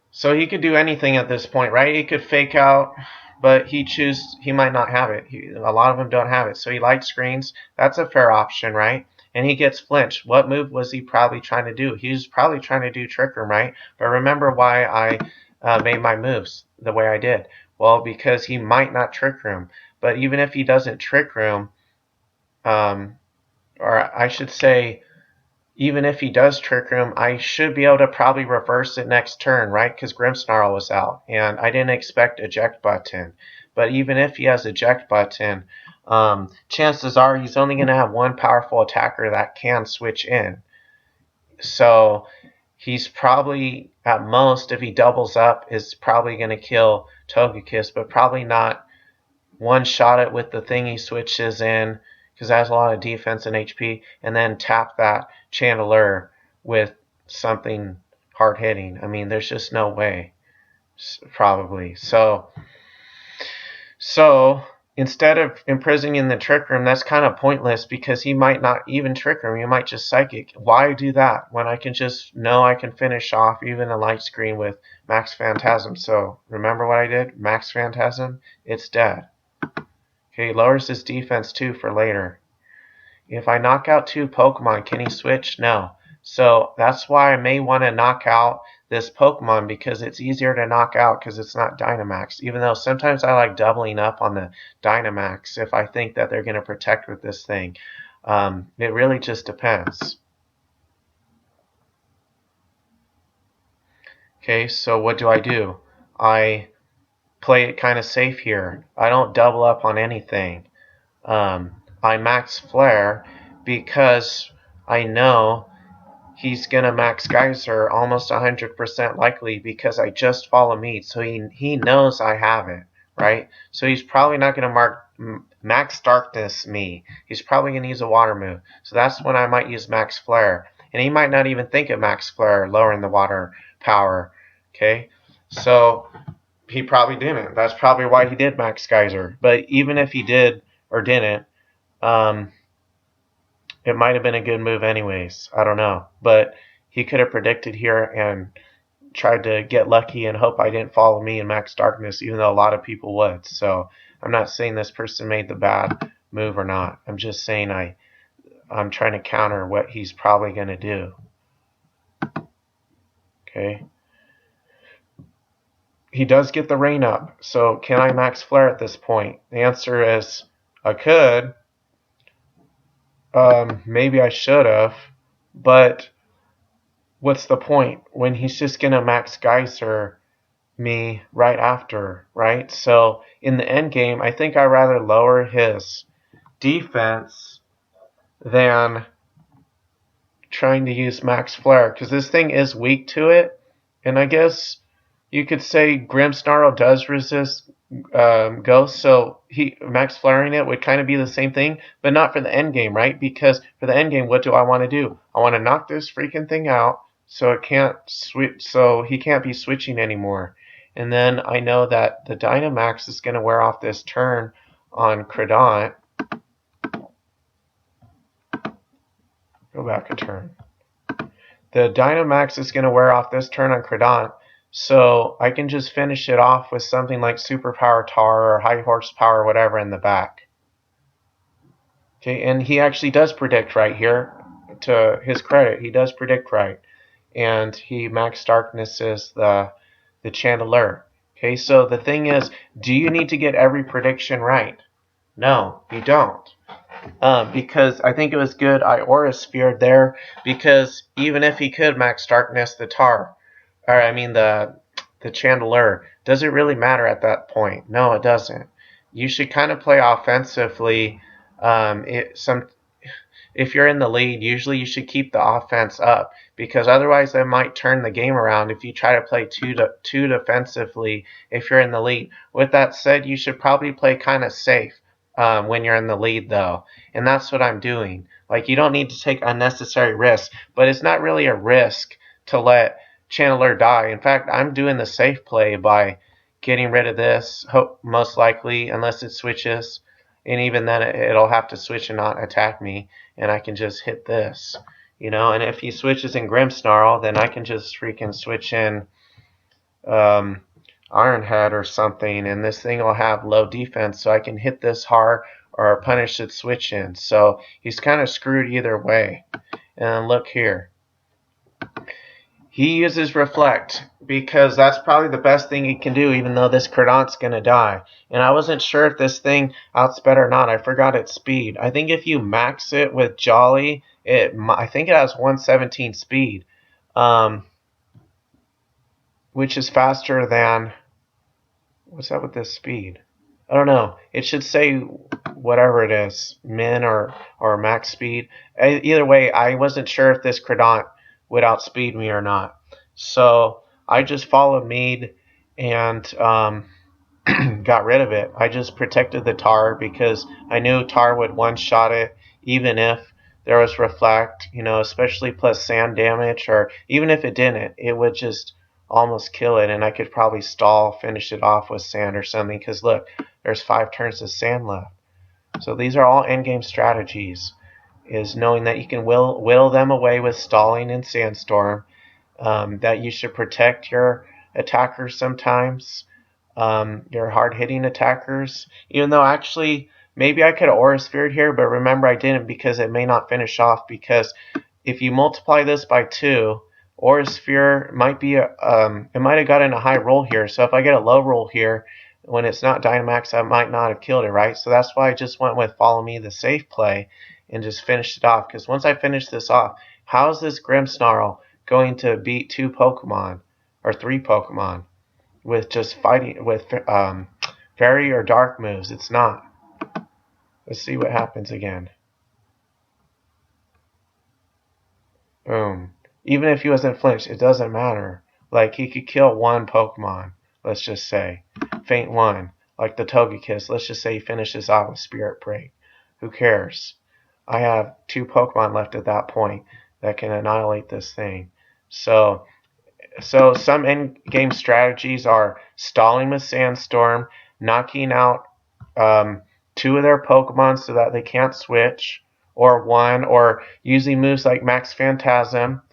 Speaker 1: So he could do anything at this point, right? He could fake out, but he might not have it. A lot of them don't have it. So he light screens. That's a fair option, right? And he gets flinched. What move was he probably trying to do? He was probably trying to do Trick Room, right? But remember why I made my moves the way I did. Well, because he might not Trick Room. But even if he doesn't Trick Room, or I should say, even if he does Trick Room, I should be able to probably reverse it next turn, right? Because Grimmsnarl was out, and I didn't expect Eject Button. But even if he has eject button, chances are he's only going to have one powerful attacker that can switch in. So he's probably, at most, if he doubles up, is probably going to kill Togekiss, but probably not one-shot it with the thing he switches in, because that has a lot of defense and HP, and then tap that Chandelure with something hard-hitting. I mean, there's just no way, probably. So instead of imprisoning the Trick Room, that's kind of pointless because he might not even Trick Room. He might just Psychic. Why do that when I can just know I can finish off even a Light Screen with Max Phantasm? So remember what I did? Max Phantasm, it's dead. Okay, lowers his defense too for later. If I knock out 2 Pokemon, can he switch? No. So that's why I may want to knock out this Pokemon, because it's easier to knock out because it's not Dynamax. Even though sometimes I like doubling up on the Dynamax if I think that they're going to protect with this thing. It really just depends. Okay, so what do? I play it kind of safe here. I don't double up on anything. I max Flare because I know he's going to max Geyser almost 100% likely because I just follow me. So he knows I have it, right? So he's probably not going to max Darkness me. He's probably going to use a water move. So that's when I might use max Flare. And he might not even think of max Flare lowering the water power, okay? So he probably didn't. That's probably why he did max Geyser. But even if he did or didn't, it might have been a good move anyways. I don't know. But he could have predicted here and tried to get lucky and hope I didn't follow me in Max Darkness, even though a lot of people would. So I'm not saying this person made the bad move or not. I'm just saying I'm trying to counter what he's probably going to do. Okay. He does get the rain up. So can I max Flare at this point? The answer is I could. Maybe I should have, but what's the point when he's just going to max Geyser me right after, right? So in the end game, I think I'd rather lower his defense than trying to use max Flare, because this thing is weak to it, and I guess you could say Grimmsnarl does resist Ghost, so max Flaring it would kind of be the same thing, but not for the end game, right? Because for the end game, what do I want to do? I want to knock this freaking thing out so it can't switch, so he can't be switching anymore. And then I know that the Dynamax is going to wear off this turn on Credant. Go back a turn. The Dynamax is going to wear off this turn on Credant, so I can just finish it off with something like Superpower Tar or High Horsepower or whatever in the back. Okay, and he actually does predict right here. To his credit, he does predict right. And he max Darknesses the Chandelure. Okay, so the thing is, do you need to get every prediction right? No, you don't. Because I think it was good I Aura Sphered there, because even if he could max Darkness the Chandelure, does it really matter at that point? No, it doesn't. You should kind of play offensively. If you're in the lead, usually you should keep the offense up, because otherwise that might turn the game around if you try to play too defensively if you're in the lead. With that said, you should probably play kind of safe when you're in the lead, though, and that's what I'm doing. Like, you don't need to take unnecessary risks, but it's not really a risk to let Chandelure die. In fact, I'm doing the safe play by getting rid of this, most likely, unless it switches, and even then it'll have to switch and not attack me, and I can just hit this, and if he switches in Grimmsnarl, then I can just freaking switch in Ironhead or something, and this thing will have low defense, so I can hit this hard or punish its switch in. So he's kind of screwed either way. And look here. He uses Reflect because that's probably the best thing he can do, even though this Credant's going to die. And I wasn't sure if this thing outsped or not. I forgot its speed. I think if you max it with Jolly, I think it has 117 speed, which is faster than... What's up with this speed? I don't know. It should say whatever it is, min or max speed. Either way, I wasn't sure if this Credant would outspeed me or not. So I just followed Mead and got rid of it. I just protected the Tar because I knew Tar would one-shot it even if there was reflect, especially plus sand damage, or even if it didn't, it would just almost kill it, and I could probably finish it off with sand or something, because look, there's 5 turns of sand left. So these are all endgame strategies, is knowing that you can whittle them away with stalling and sandstorm, that you should protect your attackers sometimes, your hard-hitting attackers, even though actually maybe I could have Aura Sphered here, but remember I didn't because it may not finish off, because if you multiply this by 2, Aura Sphere might be it might have gotten a high roll here. So if I get a low roll here, when it's not Dynamax, I might not have killed it, right? So that's why I just went with Follow Me, the safe play, and just finished it off. Because once I finish this off, how is this Grimmsnarl going to beat 2 Pokemon or 3 Pokemon with just fighting with fairy or dark moves? It's not. Let's see what happens again. Boom. Even if he wasn't flinched, it doesn't matter. Like, he could kill 1 Pokemon, let's just say. Faint 1, like the Togekiss. Let's just say he finishes off with Spirit Break. Who cares? I have 2 Pokemon left at that point that can annihilate this thing. So some end-game strategies are stalling with Sandstorm, knocking out 2 of their Pokemon so that they can't switch, or 1, or using moves like Max Phantasm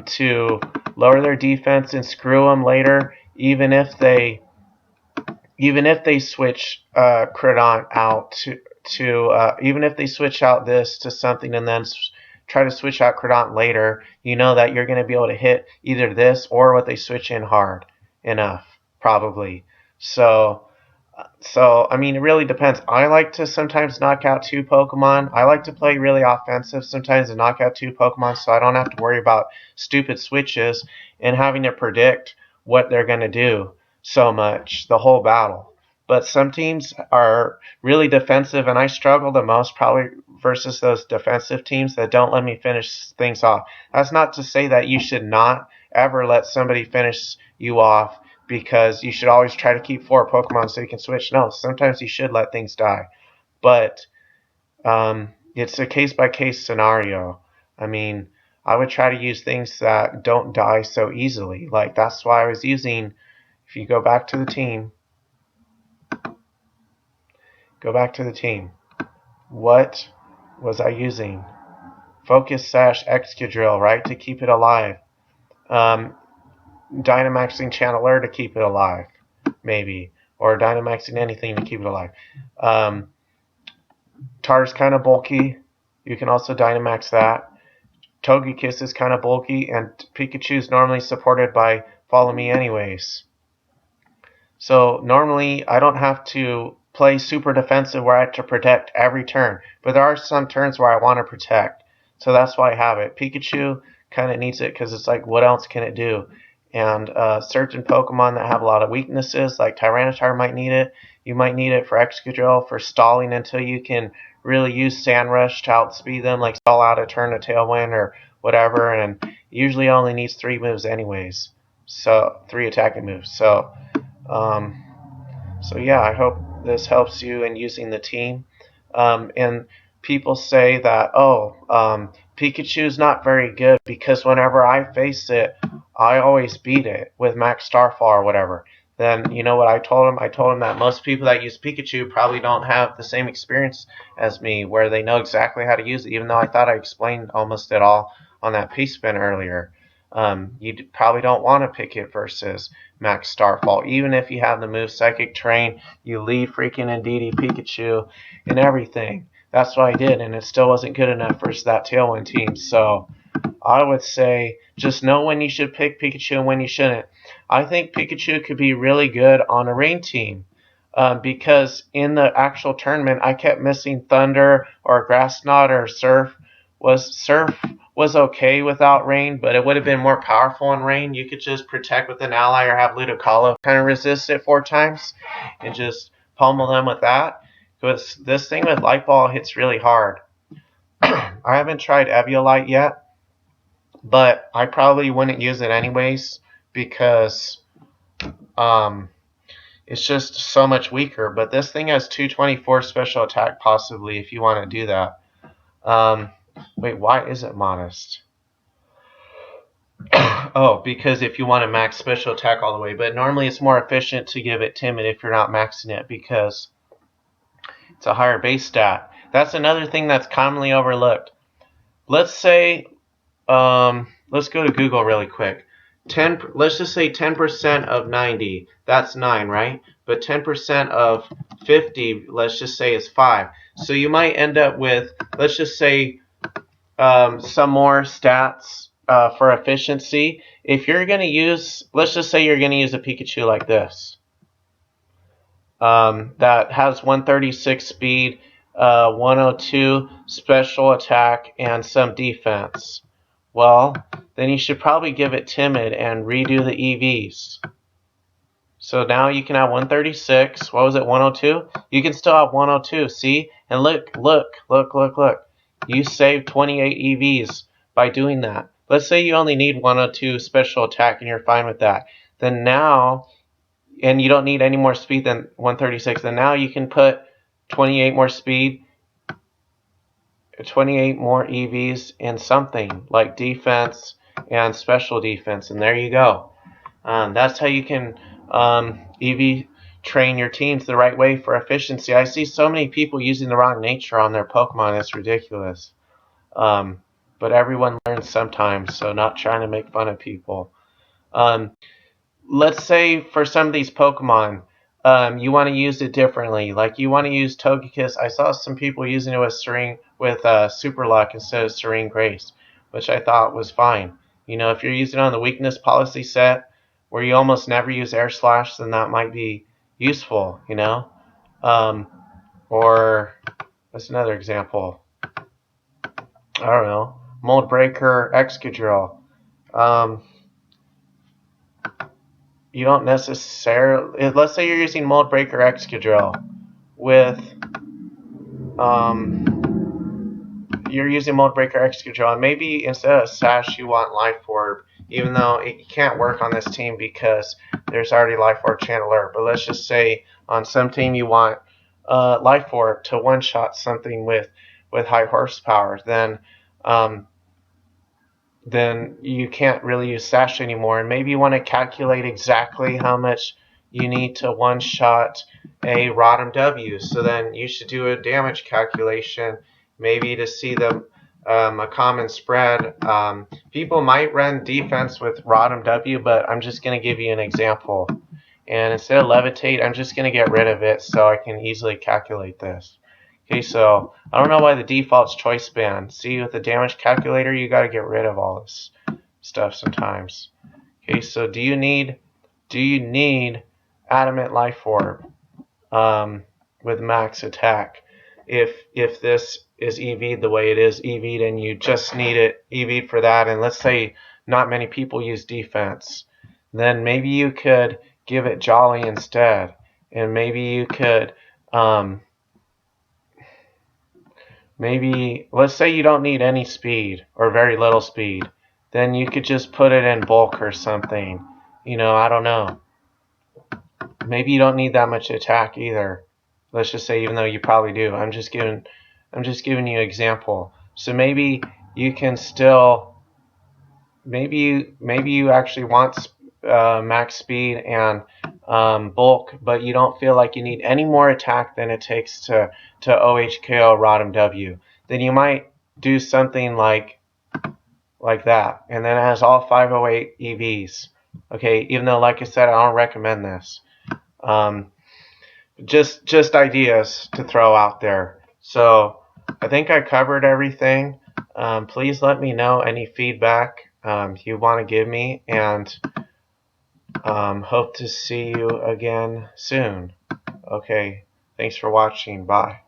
Speaker 1: to lower their defense and screw them later, even if they switch Credant out to even if they switch out this to something and then try to switch out Credant later, you know that you're going to be able to hit either this or what they switch in hard enough, probably. So I mean, it really depends. I like to sometimes knock out 2 Pokemon. I like to play really offensive sometimes and knock out 2 Pokemon so I don't have to worry about stupid switches and having to predict what they're going to do so much the whole battle. But some teams are really defensive, and I struggle the most probably versus those defensive teams that don't let me finish things off. That's not to say that you should not ever let somebody finish you off, because you should always try to keep 4 Pokemon so you can switch. No, sometimes you should let things die. But it's a case-by-case scenario. I mean, I would try to use things that don't die so easily. Like, that's why I was using, if you go back to the team, what was I using? Focus Sash Excadrill, right, to keep it alive. Dynamaxing Channeler to keep it alive, maybe. Or Dynamaxing anything to keep it alive. Tar's kind of bulky. You can also Dynamax that. Togekiss is kind of bulky, and Pikachu is normally supported by Follow Me anyways. So normally I don't have to play super defensive where I have to protect every turn. But there are some turns where I want to protect. So that's why I have it. Pikachu kind of needs it because it's like, what else can it do? And certain Pokemon that have a lot of weaknesses, like Tyranitar, might need it. You might need it for Excadrill for stalling until you can really use Sand Rush to outspeed them, like stall out a turn of Tailwind or whatever. And usually only needs 3 moves anyways. So 3 attacking moves. So yeah, I hope this helps you in using the team. And people say that, Pikachu's not very good because whenever I face it, I always beat it with Max Starfall or whatever. Then you know what I told him? I told him that most people that use Pikachu probably don't have the same experience as me, where they know exactly how to use it, even though I thought I explained almost it all on that Peace Spin earlier. You probably don't want to pick it versus Max Starfall. Even if you have the move Psychic Terrain, you lead freaking Indeedee Pikachu and everything. That's what I did, and it still wasn't good enough versus that Tailwind team. So I would say just know when you should pick Pikachu and when you shouldn't. I think Pikachu could be really good on a rain team. Because in the actual tournament, I kept missing Thunder or Grass Knot or Surf. Surf was okay without rain, but it would have been more powerful in rain. You could just protect with an ally or have Ludicolo kind of resist it 4 times and just pummel them with that. Because this thing with light ball hits really hard. I haven't tried Eviolite yet, but I probably wouldn't use it anyways because it's just so much weaker. But this thing has 224 special attack possibly if you want to do that. Wait, why is it modest? Oh, because if you want to max special attack all the way. But normally it's more efficient to give it timid if you're not maxing it because it's a higher base stat. That's another thing that's commonly overlooked. Let's say, let's go to Google really quick. Let's just say 10% of 90, that's 9, right? But 10% of 50, let's just say is 5. So you might end up with, let's just say, some more stats for efficiency. If you're going to use, let's just say you're going to use a Pikachu like this. That has 136 speed, 102 special attack, and some defense. Well, then you should probably give it timid and redo the EVs. So now you can have 136. What was it, 102? You can still have 102, see? And look. You saved 28 EVs by doing that. Let's say you only need 102 special attack and you're fine with that. Then now, and you don't need any more speed than 136, then now you can put 28 more speed, 28 more EVs in something like defense and special defense, and there you go. That's how you can EV train your teams the right way for efficiency. I see so many people using the wrong nature on their Pokemon. It's ridiculous. But everyone learns sometimes, so not trying to make fun of people. Let's say for some of these Pokemon, you want to use it differently. Like you want to use Togekiss. I saw some people using it with Super Luck instead of Serene Grace, which I thought was fine. You know, if you're using it on the weakness policy set where you almost never use Air Slash, then that might be useful, you know? Or what's another example? I don't know. Mold Breaker, Excadrill. You don't necessarily, let's say you're using Mold Breaker Excadrill with, you're using Mold Breaker Excadrill, and maybe instead of Sash you want Life Orb, even though it can't work on this team because there's already Life Orb Channeler. But let's just say on some team you want Life Orb to one-shot something with high horsepower, then you can't really use Sash anymore. And maybe you want to calculate exactly how much you need to one-shot a Rotom W. So then you should do a damage calculation, maybe to see a common spread. People might run defense with Rotom W, but I'm just going to give you an example. And instead of Levitate, I'm just going to get rid of it so I can easily calculate this. Okay, so I don't know why the default's choice band. See, with the damage calculator, you got to get rid of all this stuff sometimes. Okay, so do you need Adamant Life Orb with max attack? If this is EV'd the way it is EV'd and you just need it EV'd for that, and let's say not many people use defense, then maybe you could give it Jolly instead, and maybe you could maybe, let's say you don't need any speed or very little speed, then you could just put it in bulk or something. You know, I don't know. Maybe you don't need that much attack either. Let's just say, even though you probably do. I'm just giving you an example. So maybe you can still, maybe you actually want max speed and bulk, but you don't feel like you need any more attack than it takes to OHKO Rotom W. Then you might do something like that, and then it has all 508 EVs. Okay, even though, like I said, I don't recommend this. Just ideas to throw out there. So I think I covered everything. Please let me know any feedback you want to give me, and hope to see you again soon. Okay, thanks for watching. Bye.